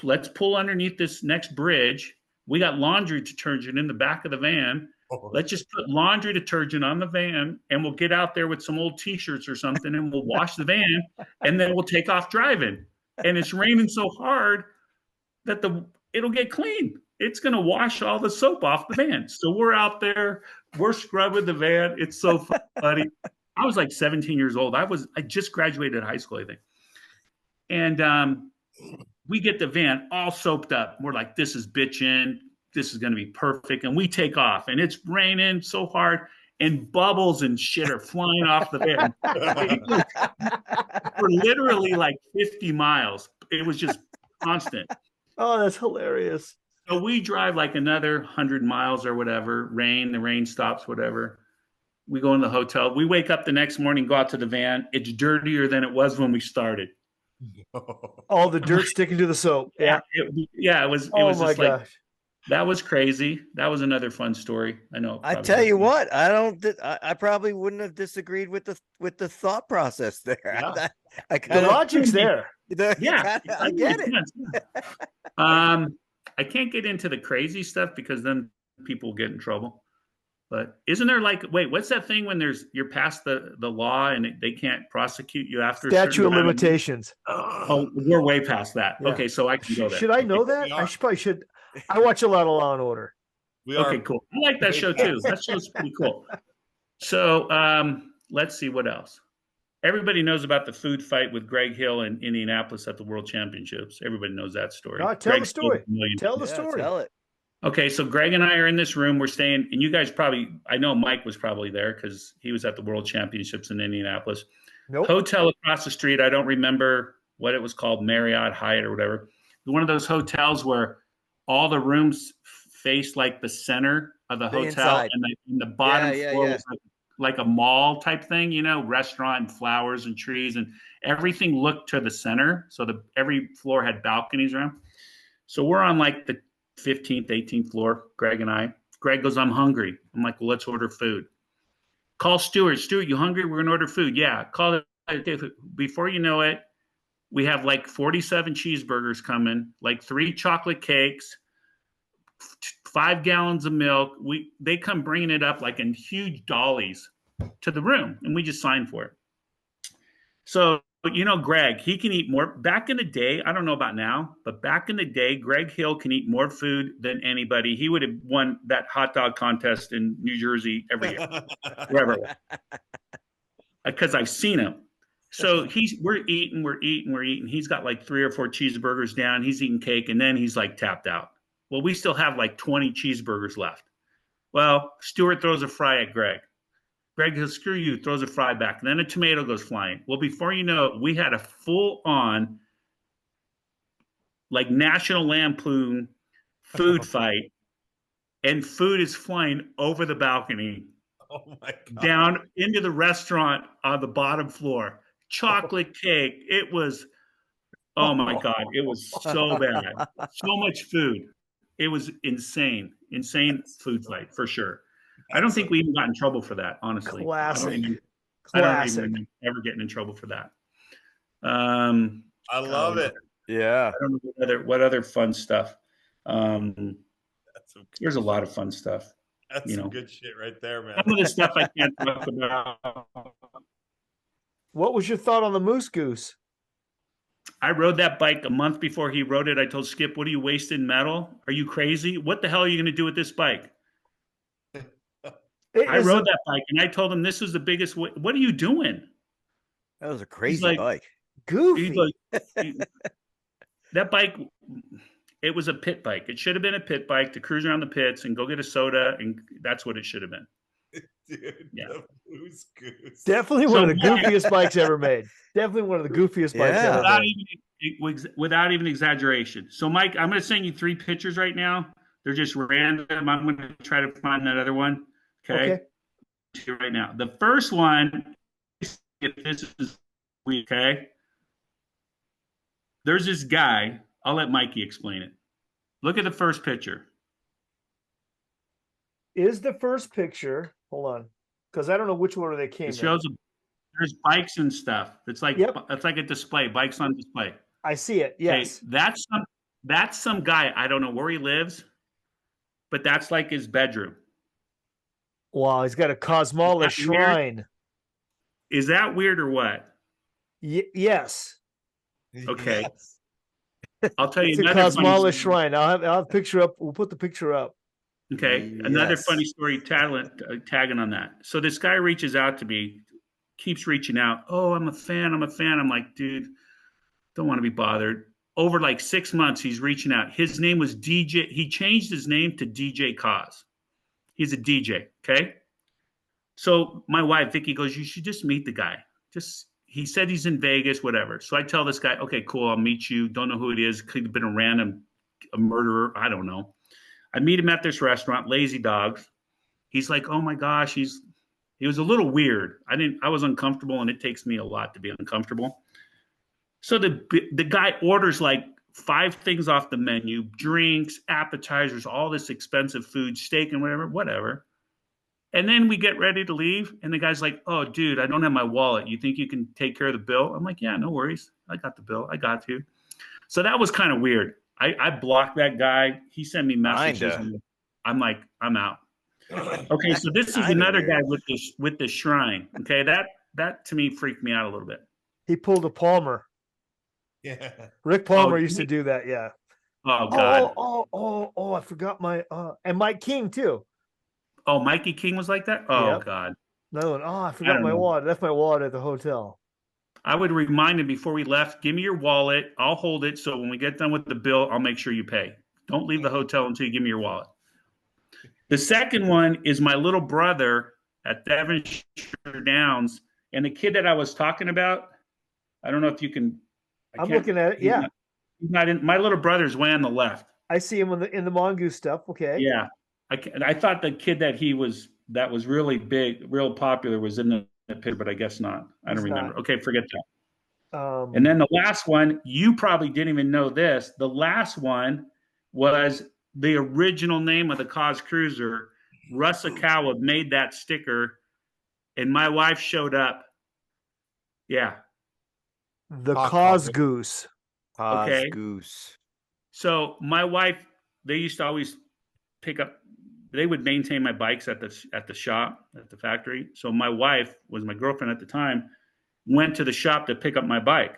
Let's pull underneath this next bridge. We got laundry detergent in the back of the van. Let's just put laundry detergent on the van, and we'll get out there with some old T-shirts or something, and we'll wash the van, and then we'll take off driving. And it's raining so hard that it'll get clean. It's going to wash all the soap off the van. So we're out there, we're scrubbing the van. It's so funny. I was like 17 years old. I just graduated high school, I think. And we get the van all soaped up. We're like, this is bitchin'. this is going to be perfect. And we take off, and it's raining so hard, and bubbles and shit are flying off the van. For literally like 50 miles. It was just constant. Oh, that's hilarious. So we drive like another 100 miles or whatever. The rain stops, whatever. We go in the hotel. We wake up the next morning, go out to the van. It's dirtier than it was when we started. All the dirt sticking to the soap. Yeah. It was Oh my just like, gosh. that was crazy. That was another fun story. I know. I tell you what, I probably wouldn't have disagreed with the thought process there. Yeah. I The kind of logic's there. I get it. I can't get into the crazy stuff because then people get in trouble. But isn't there what's that thing when you're past the law and they can't prosecute you after Statute of limitations. Oh, we're way past that. Yeah. Okay, so I can go there. Should I know that? I should. I watch a lot of Law and Order. Okay, cool. I like that show too. That show's pretty cool. So let's see what else. Everybody knows about the food fight with Greg Hill in Indianapolis at the World Championships. Everybody knows that story. Tell the story. Tell the story. Tell it. Okay, so Greg and I are in this room. We're staying, and you guys I know Mike was probably there because he was at the World Championships in Indianapolis. Nope. Hotel across the street. I don't remember what it was called, Marriott, Hyatt, or whatever. One of those hotels where all the rooms faced like the center of the hotel, inside. and the bottom floor yeah. was like a mall type thing, restaurant and flowers and trees, and everything looked to the center. So every floor had balconies around. So we're on like the 15th, 18th floor, Greg and I. Greg goes, I'm hungry. I'm like, well, let's order food. Call Stuart. Stuart, you hungry? We're going to order food. Yeah. Call it. Before you know it, we have like 47 cheeseburgers coming, like 3 chocolate cakes, 5 gallons of milk. They come bringing it up like in huge dollies to the room, and we just signed for it. So, Greg, he can eat more. Back in the day, I don't know about now, but back in the day, Greg Hill can eat more food than anybody. He would have won that hot dog contest in New Jersey every year, wherever. Because I've seen him. So we're eating. He's got like 3 or 4 cheeseburgers down. He's eating cake, and then he's like tapped out. Well, we still have like 20 cheeseburgers left. Well, Stuart throws a fry at Greg. Greg goes, screw you, throws a fry back. And then a tomato goes flying. Well, before you know it, we had a full-on like National Lampoon food fight, and food is flying over the balcony. Oh my God. Down into the restaurant on the bottom floor. Chocolate cake. It was, oh my God, it was so bad. So much food. It was insane. Insane food fight for sure. I don't think we even got in trouble for that, honestly. Classic. I don't even ever getting in trouble for that. I love it. Yeah. I don't know what other fun stuff. There's a lot of fun stuff. That's some good shit right there, man. Some of the stuff I can't talk about. What was your thought on the Moose Goose? I rode that bike a month before he rode it. I told Skip, what are you wasting metal? Are you crazy? What the hell are you going to do with this bike? I rode that bike, and I told him this was the biggest. What are you doing? That was a crazy bike. Goofy. That bike, it was a pit bike. It should have been a pit bike to cruise around the pits and go get a soda, and that's what it should have been. Dude, yeah. Moose Goose. Definitely one of the goofiest bikes ever made. Definitely one of the goofiest bikes ever made. Without even exaggeration. So, Mike, I'm going to send you 3 pictures right now. They're just random. I'm going to try to find that other one. Okay. Right now, the first one, if this is okay. There's this guy. I'll let Mikey explain it. Look at the first picture. Is the first picture? Hold on, because I don't know which order they came. It shows there's bikes and stuff. It's like it's like a display. Bikes on display. I see it. Yes, okay, that's some guy. I don't know where he lives, but that's like his bedroom. Wow, he's got a Kosmala shrine. Weird? Is that weird or what? Yes. Okay. Yes. I'll tell you it's another a Kosmala shrine. I'll have a picture up. We'll put the picture up. Okay. Another funny story tagging on that. So this guy reaches out to me, keeps reaching out. Oh, I'm a fan. I'm like, dude, don't want to be bothered. over like 6 months, he's reaching out. His name was DJ. He changed his name to DJ Cos. He's a DJ. Okay. So my wife, Vicky, goes, you should just meet the guy. He said he's in Vegas, whatever. So I tell this guy, okay, cool. I'll meet you. Don't know who it is. Could have been a murderer. I don't know. I meet him at this restaurant, Lazy Dogs. He's like, oh my gosh, he was a little weird. I was uncomfortable, and it takes me a lot to be uncomfortable. So the guy orders like 5 things off the menu, drinks, appetizers, all this expensive food, steak and whatever. And then we get ready to leave, and the guy's like, oh, dude, I don't have my wallet. You think you can take care of the bill? I'm like, yeah, no worries. I got the bill. I got to. So that was kind of weird. I blocked that guy. He sent me messages. And I'm like, I'm out. Okay, so this is another guy with the shrine. Okay, that to me freaked me out a little bit. He pulled a Palmer. Yeah. Rick Palmer used to do that. Yeah. Oh God. Oh! I forgot my and Mike King too. Oh, Mikey King was like that. Oh Yep. God. Another one. Oh, I forgot my wallet. I left my wallet at the hotel. I would remind him before we left, give me your wallet. I'll hold it. So when we get done with the bill, I'll make sure you pay. Don't leave the hotel until you give me your wallet. The second one is my little brother at Devonshire Downs. And the kid that I was talking about, I don't know if you can. I'm looking at it. Yeah. He's not in. My little brother's way on the left. I see him in the Mongoose stuff. Okay. Yeah. I thought the kid that was really big, real popular was in the picture, but I guess not. I don't remember. Okay, forget that. And then the last one, you probably didn't even know this. The last one was the original name of the Cos Cruiser. Russ Akawa made that sticker, and my wife showed up. Yeah. The Cos Goose. Okay. Goose. So my wife, they used to always they would maintain my bikes at the shop, at the factory. So my wife was my girlfriend at the time, went to the shop to pick up my bike.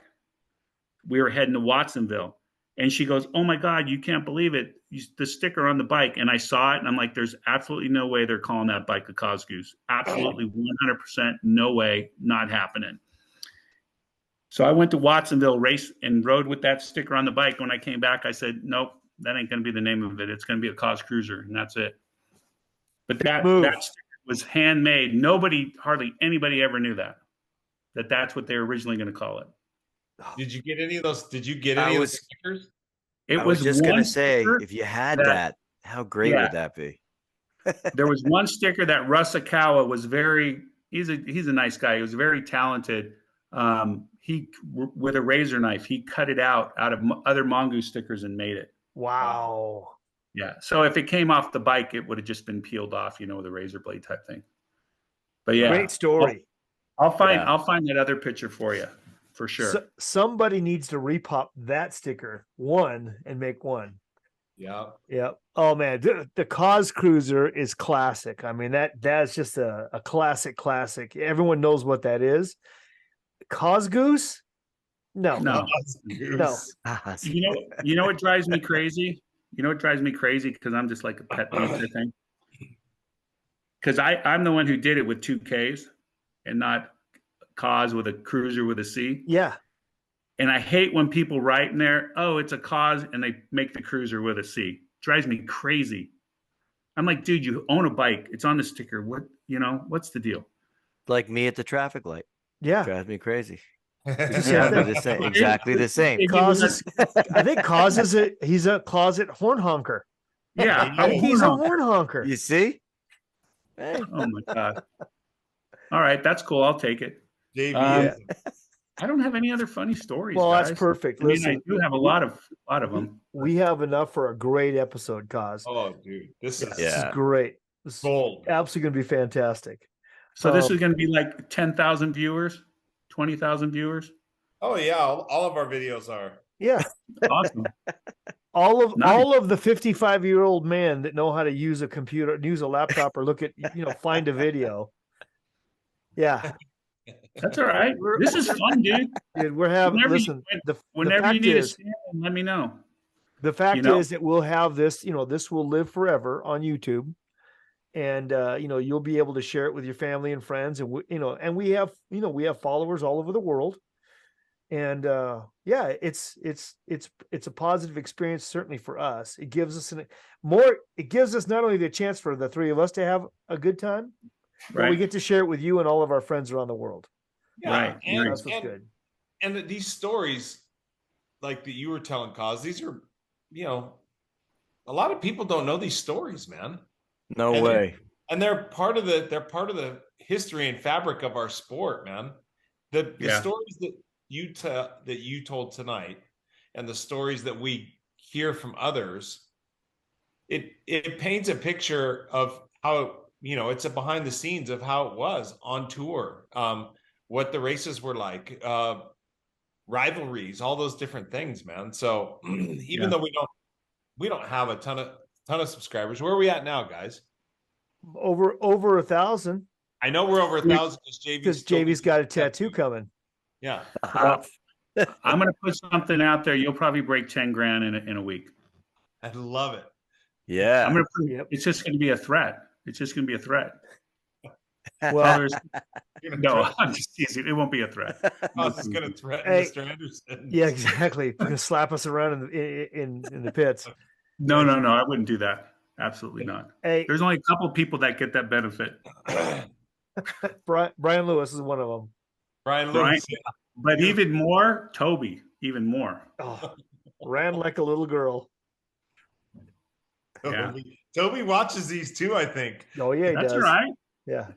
We were heading to Watsonville. And she goes, oh my God, you can't believe it. The sticker on the bike. And I saw it, and I'm like, there's absolutely no way they're calling that bike a Cos Goose. Absolutely 100% no way, not happening. So I went to Watsonville, raced and rode with that sticker on the bike. When I came back, I said, nope, that ain't going to be the name of it. It's going to be a Cos Cruiser, and that's it. But that sticker was handmade. Hardly anybody ever knew that's what they were originally going to call it. Did you get any of those? Did you get any of the stickers? I was just going to say, if you had that, how great would that be? There was one sticker that Russ Akawa was he's a nice guy. He was very talented. He, with a razor knife, he cut it out of other Mongoose stickers and made it. Wow. Yeah. So if it came off the bike, it would have just been peeled off, with a razor blade type thing. But yeah. Great story. I'll find that other picture for you, for sure. So, somebody needs to repop that sticker and make one. Yeah. Yeah. Oh man, the Cos Cruiser is classic. I mean, that's just a classic. Everyone knows what that is. Cos Goose? No. You know what drives me crazy? Because I'm just like a pet pizza thing. Because I'm the one who did it with 2 Ks and not Cos with a cruiser with a C. Yeah. And I hate when people write in there, oh, it's a Cos, and they make the cruiser with a C. Drives me crazy. I'm like, dude, you own a bike. It's on the sticker. What's the deal? Like me at the traffic light. Yeah. Drives me crazy. Yeah, exactly the same. I think Cos he's a closet horn honker. Yeah, he's a horn honker. You see? Hey. Oh my God. All right, that's cool. I'll take it. JV. I don't have any other funny stories. Well, guys. that's perfect. Listen, I do have a lot of them. We have enough for a great episode, Cos. Oh, dude, this is great. This is gold. Absolutely going to be fantastic. So this is going to be like 10,000 viewers, 20,000 viewers. Oh yeah, all of our videos are. Yeah, awesome. all of the 55-year-old men that know how to use a computer, use a laptop, or look at find a video. Yeah, that's all right. This is fun, dude. We're having whenever you need a stand, let me know. The fact is that we'll have this. This will live forever on YouTube. And you'll be able to share it with your family and friends, and we have followers all over the world, And yeah, it's a positive experience, certainly for us. It gives us not only the chance for the three of us to have a good time, but we Right. get to share it with you and all of our friends around the world. Yeah, Right. and That's what's good. And these stories, like that you were telling, Cos, these are, you know, a lot of people don't know these stories, man. No And way. they're part of the history and fabric of our sport, man. The stories that you told tonight, and the stories that we hear from others, it paints a picture of how, you know, it's a behind the scenes of how it was on tour, what the races were like, rivalries, all those different things, man. So even though we don't have a ton of subscribers, where are we at now, guys? Over 1,000. I know we're over 1,000 because JV's got a tattoo coming. Yeah. Well, I'm going to put something out there. You'll probably break 10 grand in a week. I love it. Yeah. I'm going to it's just going to be a threat. It's just going to be a threat. Well, no, I'm just teasing. It won't be a threat. I was just going to threaten Hey, Mr. Anderson. Yeah, exactly. Going to slap us around in the pits. No, I wouldn't do that. Absolutely not. Hey, there's only a couple people that get that benefit. Brian Lewis is one of them. Brian Lewis. But even more, Toby, even more. Oh, ran like a little girl. Yeah. Toby watches these too, I think. Oh, yeah, he That's does. right. Yeah.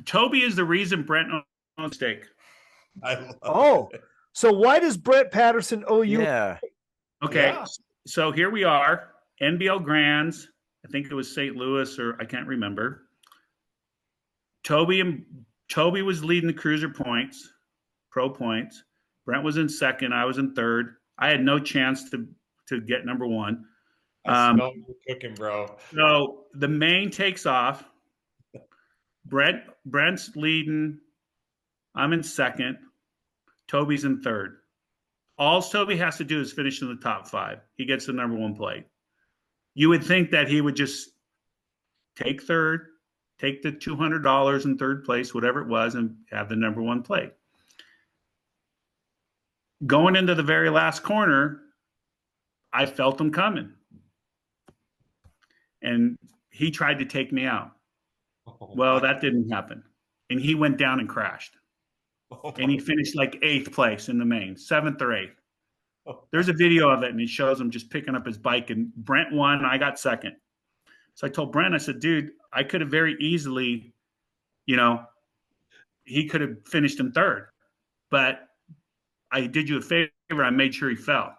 Toby is the reason Brent owns steak. So why does Brett Patterson owe you? Yeah. Okay. Yeah. So here we are, NBL Grands. I think it was St. Louis, or I can't remember. Toby was leading the cruiser points, pro points. Brent was in second. I was in third. I had no chance to get number one. I smell you cooking, bro. So the main takes off. Brent's leading. I'm in second. Toby's in third. All Toby has to do is finish in the top 5. He gets the number 1 plate. You would think that he would just take third, take the $200 in third place, whatever it was, and have the number 1 plate. Going into the very last corner, I felt him coming. And he tried to take me out. Well, that didn't happen. And he went down and crashed. And he finished like 8th place in the main, 7th or 8th. There's a video of it, and he shows him just picking up his bike, and Brent won. I got second. So I told Brent, I said, dude, I could have very easily, he could have finished in third, but I did you a favor. I made sure he fell,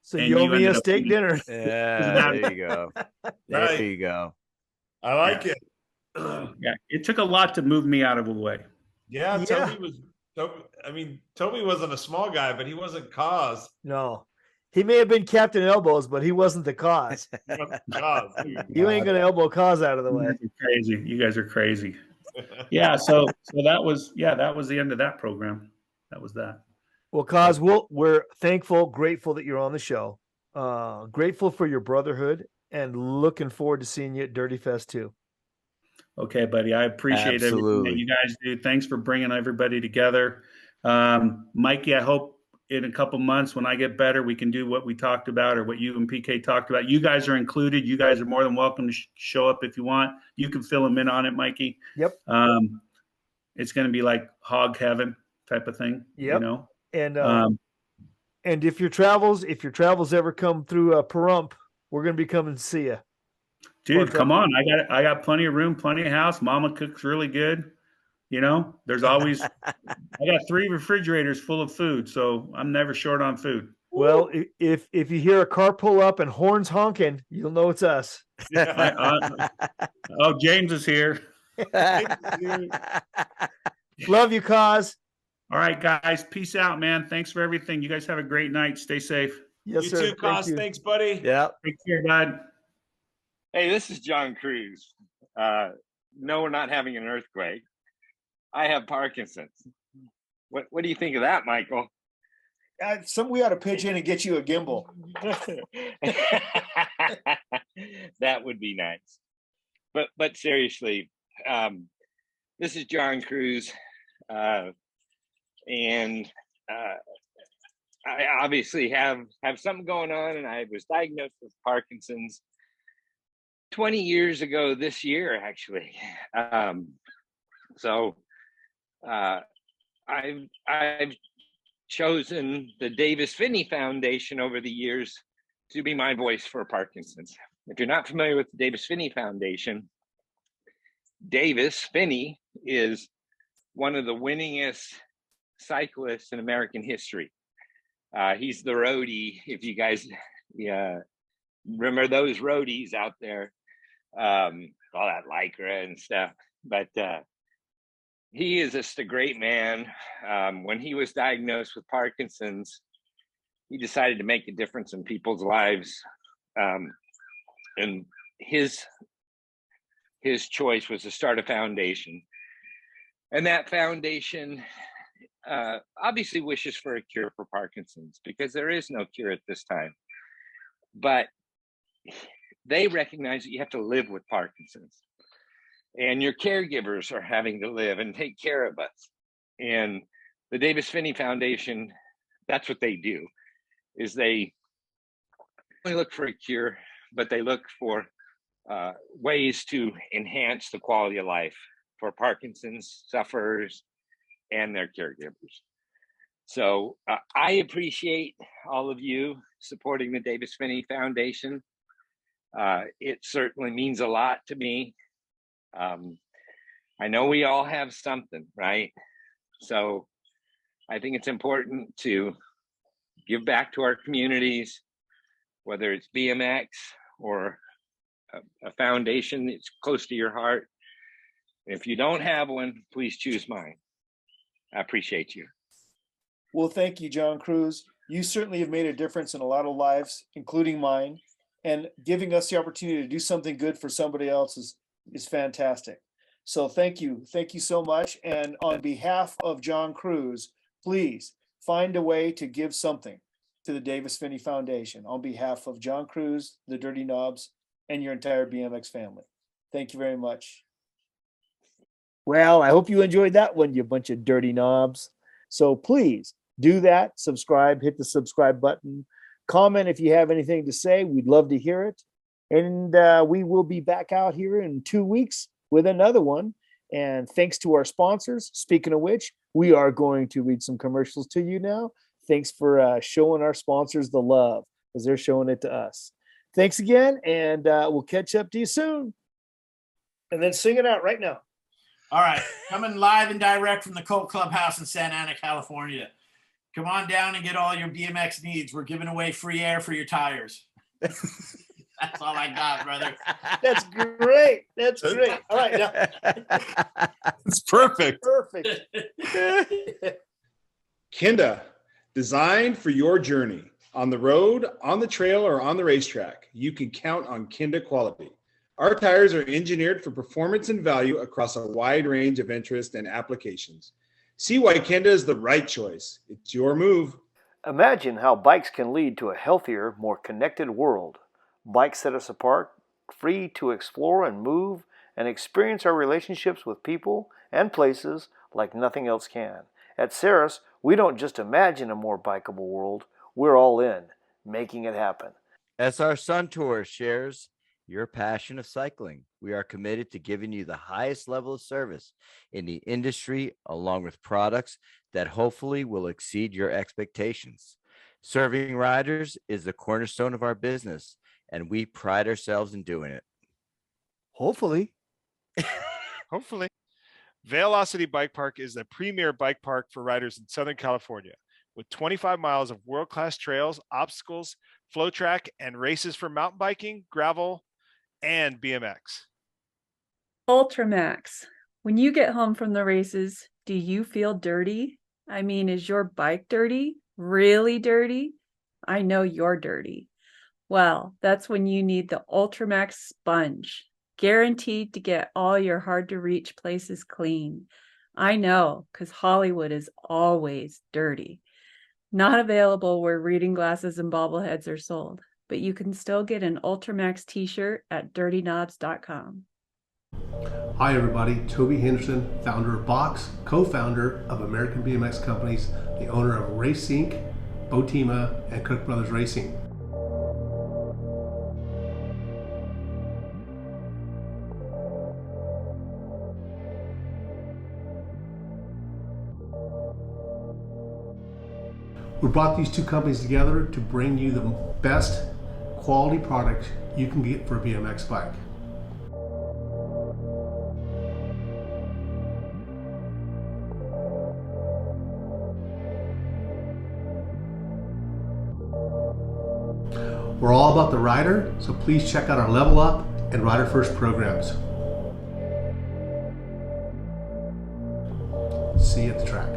So you owe me a steak dinner. Yeah, there you go. There you go. I like it. Yeah, it took a lot to move me out of the way. Yeah, Toby wasn't a small guy, but he wasn't Cos. No. He may have been Captain Elbows, but he wasn't the cause. You ain't gonna elbow Cos out of the way. You guys are crazy. Yeah, so that was the end of that program. That was that. Well, Cos, we're thankful, grateful that you're on the show. Grateful for your brotherhood, and looking forward to seeing you at Dirty Fest too. Okay, buddy. I appreciate everything that you guys do. Thanks for bringing everybody together. Mikey, I hope in a couple months when I get better, we can do what we talked about or what you and PK talked about. You guys are included. You guys are more than welcome to show up if you want. You can fill them in on it, Mikey. Yep. It's going to be like hog heaven type of thing. Yep. And if your travels ever come through Pahrump, we're going to be coming to see you. Dude, come on. I got plenty of room, plenty of house. Mama cooks really good. There's always, I got 3 refrigerators full of food, so I'm never short on food. Well, if you hear a car pull up and horns honking, you'll know it's us. James is here. Love you, Cos. All right, guys. Peace out, man. Thanks for everything. You guys have a great night. Stay safe. Yes, you sir. too, Cos. Thanks, buddy. Yeah. Take care, bud. Hey, this is John Cruz. No, we're not having an earthquake. I have Parkinson's. What do you think of that, Michael? We ought to pitch in and get you a gimbal. That would be nice. But seriously, this is John Cruz. and I obviously have something going on, and I was diagnosed with Parkinson's 20 years ago this year, actually. So I've chosen the Davis Finney Foundation over the years to be my voice for Parkinson's. If you're not familiar with the Davis Finney Foundation, Davis Finney is one of the winningest cyclists in American history. He's the roadie. If you guys remember those roadies out there, all that Lycra and stuff. But he is just a great man. When he was diagnosed with Parkinson's, he decided to make a difference in people's lives. And his choice was to start a foundation. And that foundation obviously wishes for a cure for Parkinson's, because there is no cure at this time. But they recognize that you have to live with Parkinson's, and your caregivers are having to live and take care of us. And the Davis Finney Foundation, that's what they do, is they only look for a cure, but they look for ways to enhance the quality of life for Parkinson's sufferers and their caregivers. So I appreciate all of you supporting the Davis Finney Foundation. It certainly means a lot to me. I know we all have something, right? So I think it's important to give back to our communities, whether it's BMX or a foundation that's close to your heart. If you don't have one, please choose mine. I appreciate you. Well, thank you, John Cruz. You certainly have made a difference in a lot of lives, including mine, and giving us the opportunity to do something good for somebody else is fantastic. So thank you. Thank you so much. And on behalf of John Cruz, please find a way to give something to the Davis Finney Foundation on behalf of John Cruz, the Dirty Knobs, and your entire BMX family. Thank you very much. Well, I hope you enjoyed that one, you bunch of dirty knobs. So please do that. Subscribe, hit the subscribe button. Comment if you have anything to say. We'd love to hear it. And we will be back out here in 2 weeks with another one. And thanks to our sponsors. Speaking of which, we are going to read some commercials to you now. Thanks for showing our sponsors the love, because they're showing it to us. Thanks again, and we'll catch up to you soon. And then sing it out right now. All right, coming live and direct from the Colt Clubhouse in Santa Ana, California. Come on down and get all your BMX needs. We're giving away free air for your tires. That's all I got, brother. That's great. That's great. All right, now. It's perfect. Perfect. Kinda, designed for your journey. On the road, on the trail, or on the racetrack, you can count on Kinda quality. Our tires are engineered for performance and value across a wide range of interest and applications. See why Kinda is the right choice. It's your move. Imagine how bikes can lead to a healthier, more connected world. Bikes set us apart, free to explore and move and experience our relationships with people and places like nothing else can. At Ceres, we don't just imagine a more bikeable world, we're all in, making it happen. SR Sun Tour shares your passion of cycling. We are committed to giving you the highest level of service in the industry, along with products that hopefully will exceed your expectations. Serving riders is the cornerstone of our business, and we pride ourselves in doing it. Hopefully. Hopefully. Velocity Bike Park is the premier bike park for riders in Southern California, with 25 miles of world-class trails, obstacles, flow track, and races for mountain biking, gravel, and BMX. Ultramax. When you get home from the races, do you feel dirty? I mean, is your bike dirty? Really dirty? I know you're dirty. Well, that's when you need the Ultramax sponge, guaranteed to get all your hard-to-reach places clean. I know, because Hollywood is always dirty. Not available where reading glasses and bobbleheads are sold, but you can still get an Ultramax t-shirt at dirtyknobs.com. Hi everybody, Toby Henderson, founder of Box, co-founder of American BMX Companies, the owner of Race Inc., Botima, and Cook Brothers Racing. We brought these two companies together to bring you the best quality product you can get for a BMX bike. We're all about the rider, so please check out our Level Up and Rider First programs. See you at the track.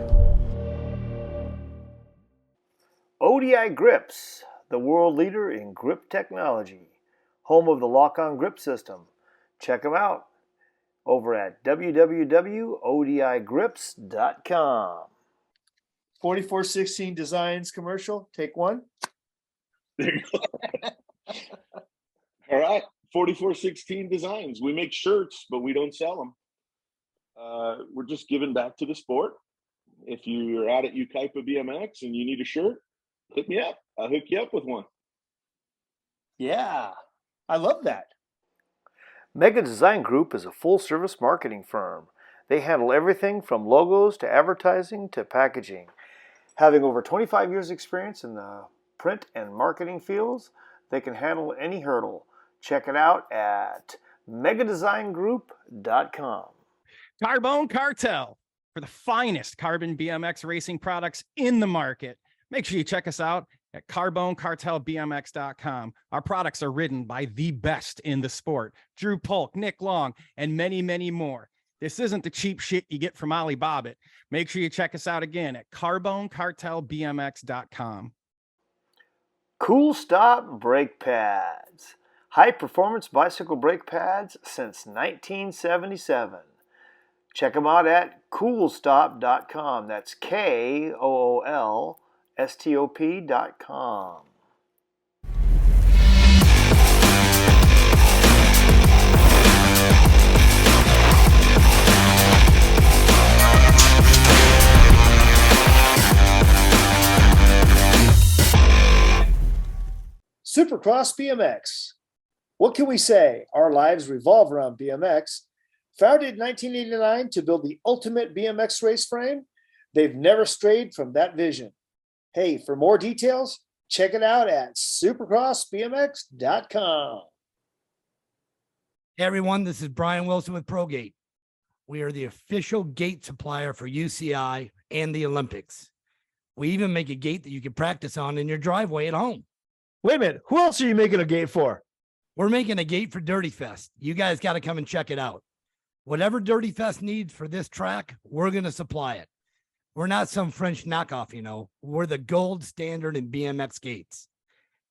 ODI Grips, the world leader in grip technology, home of the lock-on grip system. Check them out over at www.odigrips.com. 4416 Designs commercial, take one. There you go. All right, 4416 Designs. We make shirts, but we don't sell them. We're just giving back to the sport. If you're out at Ukaipa BMX and you need a shirt, hit me up. I'll hook you up with one. Yeah, I love that. Mega Design Group is a full-service marketing firm. They handle everything from logos to advertising to packaging. Having over 25 years experience in the print and marketing fields, they can handle any hurdle. Check it out at megadesigngroup.com. Carbone Cartel, for the finest carbon BMX racing products in the market. Make sure you check us out at carbonecartelbmx.com. Our products are ridden by the best in the sport. Drew Polk, Nick Long, and many, many more. This isn't the cheap shit you get from Alibaba. Make sure you check us out again at carbonecartelbmx.com. Cool Stop Brake Pads. High performance bicycle brake pads since 1977. Check them out at coolstop.com. That's KOOLSTOP.com. Supercross BMX. What can we say? Our lives revolve around BMX. Founded in 1989 to build the ultimate BMX race frame, they've never strayed from that vision. Hey, for more details, check it out at supercrossbmx.com. Hey everyone, this is Brian Wilson with ProGate. We are the official gate supplier for UCI and the Olympics. We even make a gate that you can practice on in your driveway at home. Wait a minute, who else are you making a gate for? We're making a gate for Dirty Fest. You guys got to come and check it out. Whatever Dirty Fest needs for this track, we're going to supply it. We're not some French knockoff, you know. We're the gold standard in BMX gates.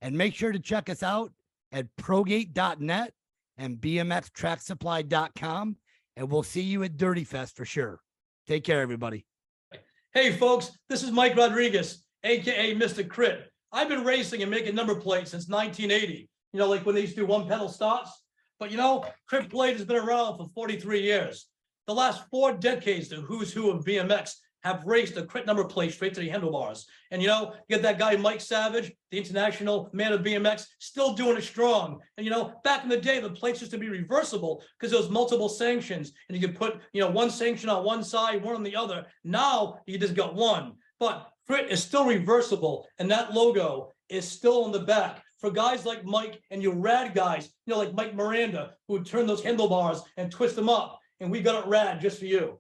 And make sure to check us out at progate.net and bmxtracksupply.com, and we'll see you at Dirty Fest for sure. Take care, everybody. Hey, folks, this is Mike Rodriguez, a.k.a. Mr. Crit. I've been racing and making number plates since 1980. You know, like when they used to do one-pedal starts. But, you know, Crit Blade has been around for 43 years. The last 4 decades, the who's who of BMX have raced a Crit number plate straight to the handlebars. And, you know, you get that guy, Mike Savage, the international man of BMX, still doing it strong. And, you know, back in the day, the plates used to be reversible because there was multiple sanctions. And you could put, you know, one sanction on one side, one on the other. Now, you just got one. But Crit is still reversible, and that logo is still on the back for guys like Mike and you rad guys, you know, like Mike Miranda, who would turn those handlebars and twist them up. And we got it rad just for you.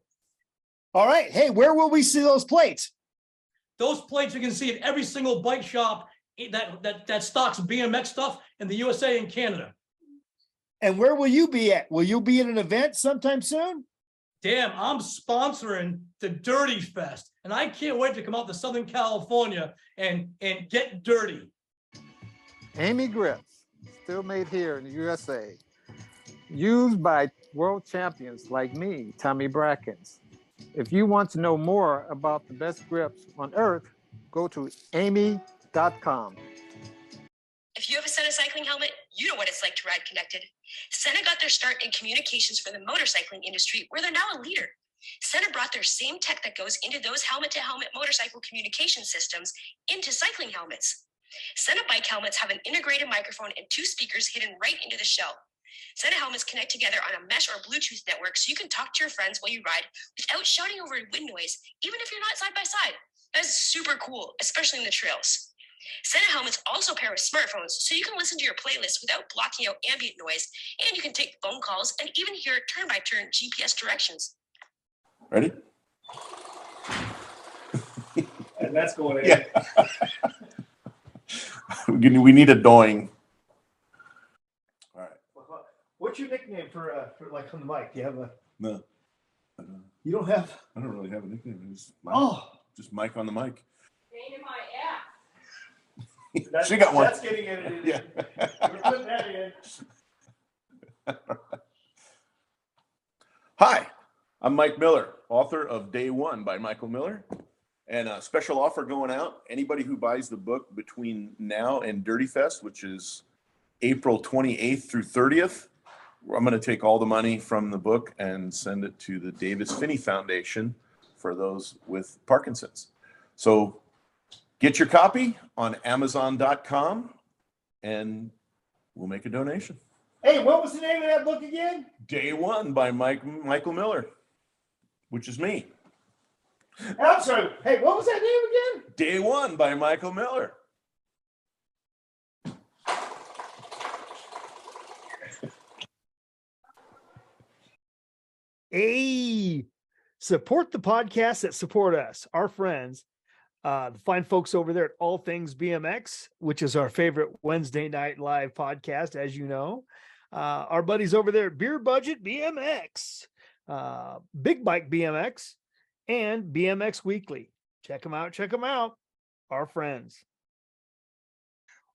All right. Hey, where will we see those plates? Those plates you can see at every single bike shop that stocks BMX stuff in the USA and Canada. And where will you be at? Will you be at an event sometime soon? Damn, I'm sponsoring the Dirty Fest, and I can't wait to come out to Southern California and get dirty. Amy grips, still made here in the USA. Used by world champions like me, Tommy Brackens. If you want to know more about the best grips on earth, go to amy.com. If you have a Senna cycling helmet, you know what it's like to ride connected. Senna got their start in communications for the motorcycling industry, where they're now a leader. Senna brought their same tech that goes into those helmet-to-helmet motorcycle communication systems into cycling helmets. Senna bike helmets have an integrated microphone and 2 speakers hidden right into the shell. Senna helmets connect together on a mesh or Bluetooth network so you can talk to your friends while you ride without shouting over wind noise, even if you're not side by side. That is super cool, especially in the trails. Senna helmets also pair with smartphones, so you can listen to your playlist without blocking out ambient noise, and you can take phone calls and even hear turn-by-turn GPS directions. Ready? And that's going in. Yeah. We need a doing. All right. What's your nickname for like on the mic? Do you have a? No. You don't have? I don't really have a nickname. Just Mike on the mic. Pain in my ass. She got one. That's getting edited. Yeah. We're putting that in. Hi, I'm Mike Miller, author of Day One by Michael Miller. And a special offer going out. Anybody who buys the book between now and Dirty Fest, which is April 28th through 30th, I'm going to take all the money from the book and send it to the Davis Finney Foundation for those with Parkinson's. So get your copy on Amazon.com and we'll make a donation. Hey, what was the name of that book again? Day One by Michael Miller, which is me. I'm sorry. Hey, what was that name again? Day One by Michael Miller. Hey, support the podcasts that support us, our friends. The fine folks over there at All Things BMX, which is our favorite Wednesday night live podcast, as you know. Our buddies over there at Beer Budget BMX, Big Bike BMX, and BMX Weekly. Check them out. Check them out. Our friends.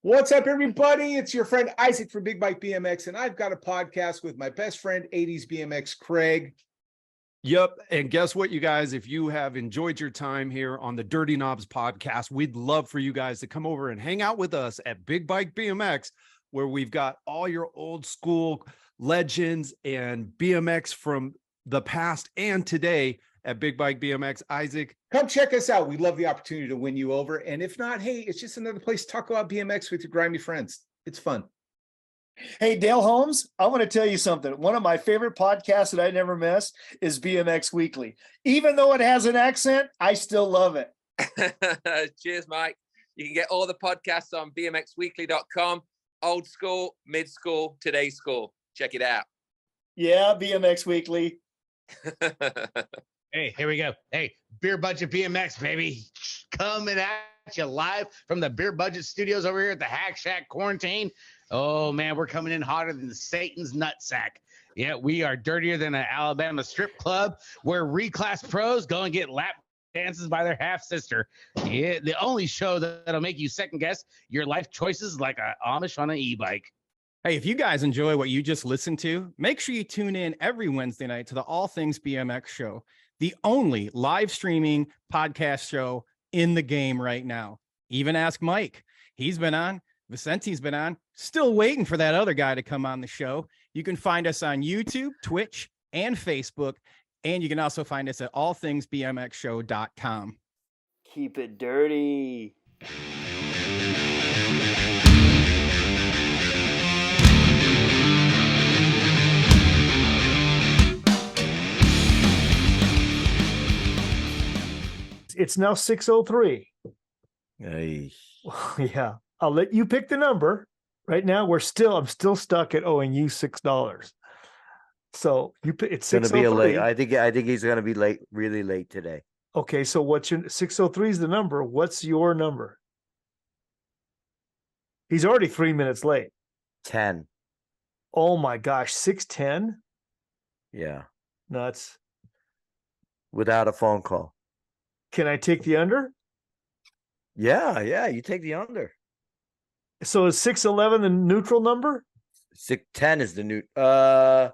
What's up, everybody? It's your friend Isaac from Big Bike BMX, and I've got a podcast with my best friend, 80s BMX Craig. Yep. And guess what, you guys? If you have enjoyed your time here on the Dirty Knobs podcast, we'd love for you guys to come over and hang out with us at Big Bike BMX, where we've got all your old school legends and BMX from the past and today at Big Bike BMX. Isaac, come check us out. We'd love the opportunity to win you over. And if not, hey, it's just another place to talk about BMX with your grimy friends. It's fun. Hey, Dale Holmes, I want to tell you something. One of my favorite podcasts that I never miss is BMX Weekly. Even though it has an accent, I still love it. Cheers, Mike. You can get all the podcasts on bmxweekly.com. Old school, mid school, today's school. Check it out. Yeah, BMX Weekly. Hey, here we go. Hey, Beer Budget BMX, baby. Coming at you live from the Beer Budget studios over here at the Hack Shack Quarantine. Oh, man, we're coming in hotter than Satan's nutsack. Yeah, we are dirtier than an Alabama strip club where reclass pros go and get lap dances by their half-sister. Yeah, the only show that'll make you second-guess your life choices like a Amish on an e-bike. Hey, if you guys enjoy what you just listened to, make sure you tune in every Wednesday night to the All Things BMX show, the only live streaming podcast show in the game right now. Even ask Mike. He's been on. Vicente's been on. Still waiting for that other guy to come on the show. You can find us on YouTube, Twitch, and Facebook. And you can also find us at allthingsbmxshow.com. Keep it dirty. It's now 6:03. Hey. Yeah. I'll let you pick the number. Right now, I'm still stuck at owing you $6. So you pick. It's Gonna be a 6:03. late. I think he's gonna be late, really late today. Okay, so what's your 6:03 is the number. What's your number? He's already 3 minutes late. 10. Oh my gosh, 6:10? Yeah. Nuts. Without a phone call. Can I take the under? Yeah, you take the under. So is 6:11 the neutral number? 6:10 is the new. I'm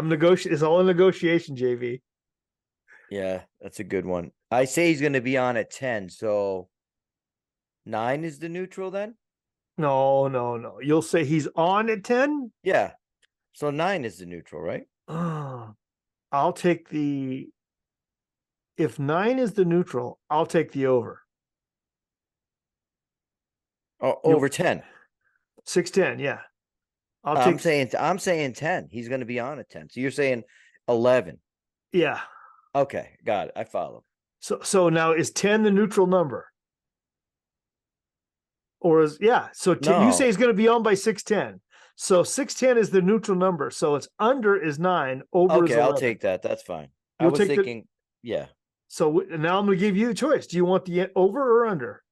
negotiating. It's all a negotiation, JV. Yeah, that's a good one. I say he's going to be on at 10, so 9 is the neutral then? No. You'll say he's on at 10? Yeah. So 9 is the neutral, right? I'll take the. If 9 is the neutral, I'll take the over. Oh, over 10. 6-10, yeah. I'm saying 10. He's going to be on at 10. So you're saying 11. Yeah. Okay, got it. I follow. So now is 10 the neutral number? Or is so you say he's going to be on by 6-10. So 6-10 is the neutral number. So it's under is 9, over is 11. I'll take that. That's fine. You'll I was thinking, yeah. So now I'm going to give you a choice. Do you want the over or under?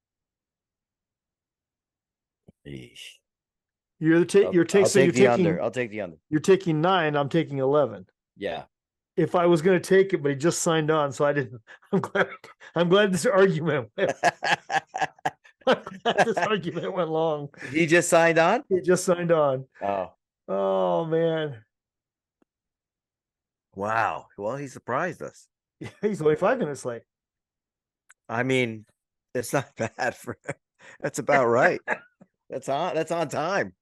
You're taking the under. I'll take the under. You're taking 9. I'm taking 11. Yeah. If I was going to take it, but he just signed on, so I didn't. I'm glad this argument went. This argument went long. He just signed on? He just signed on. Oh man. Wow. Well, he surprised us. He's only 5 minutes late. I mean, it's not bad for. That's about right. That's on time.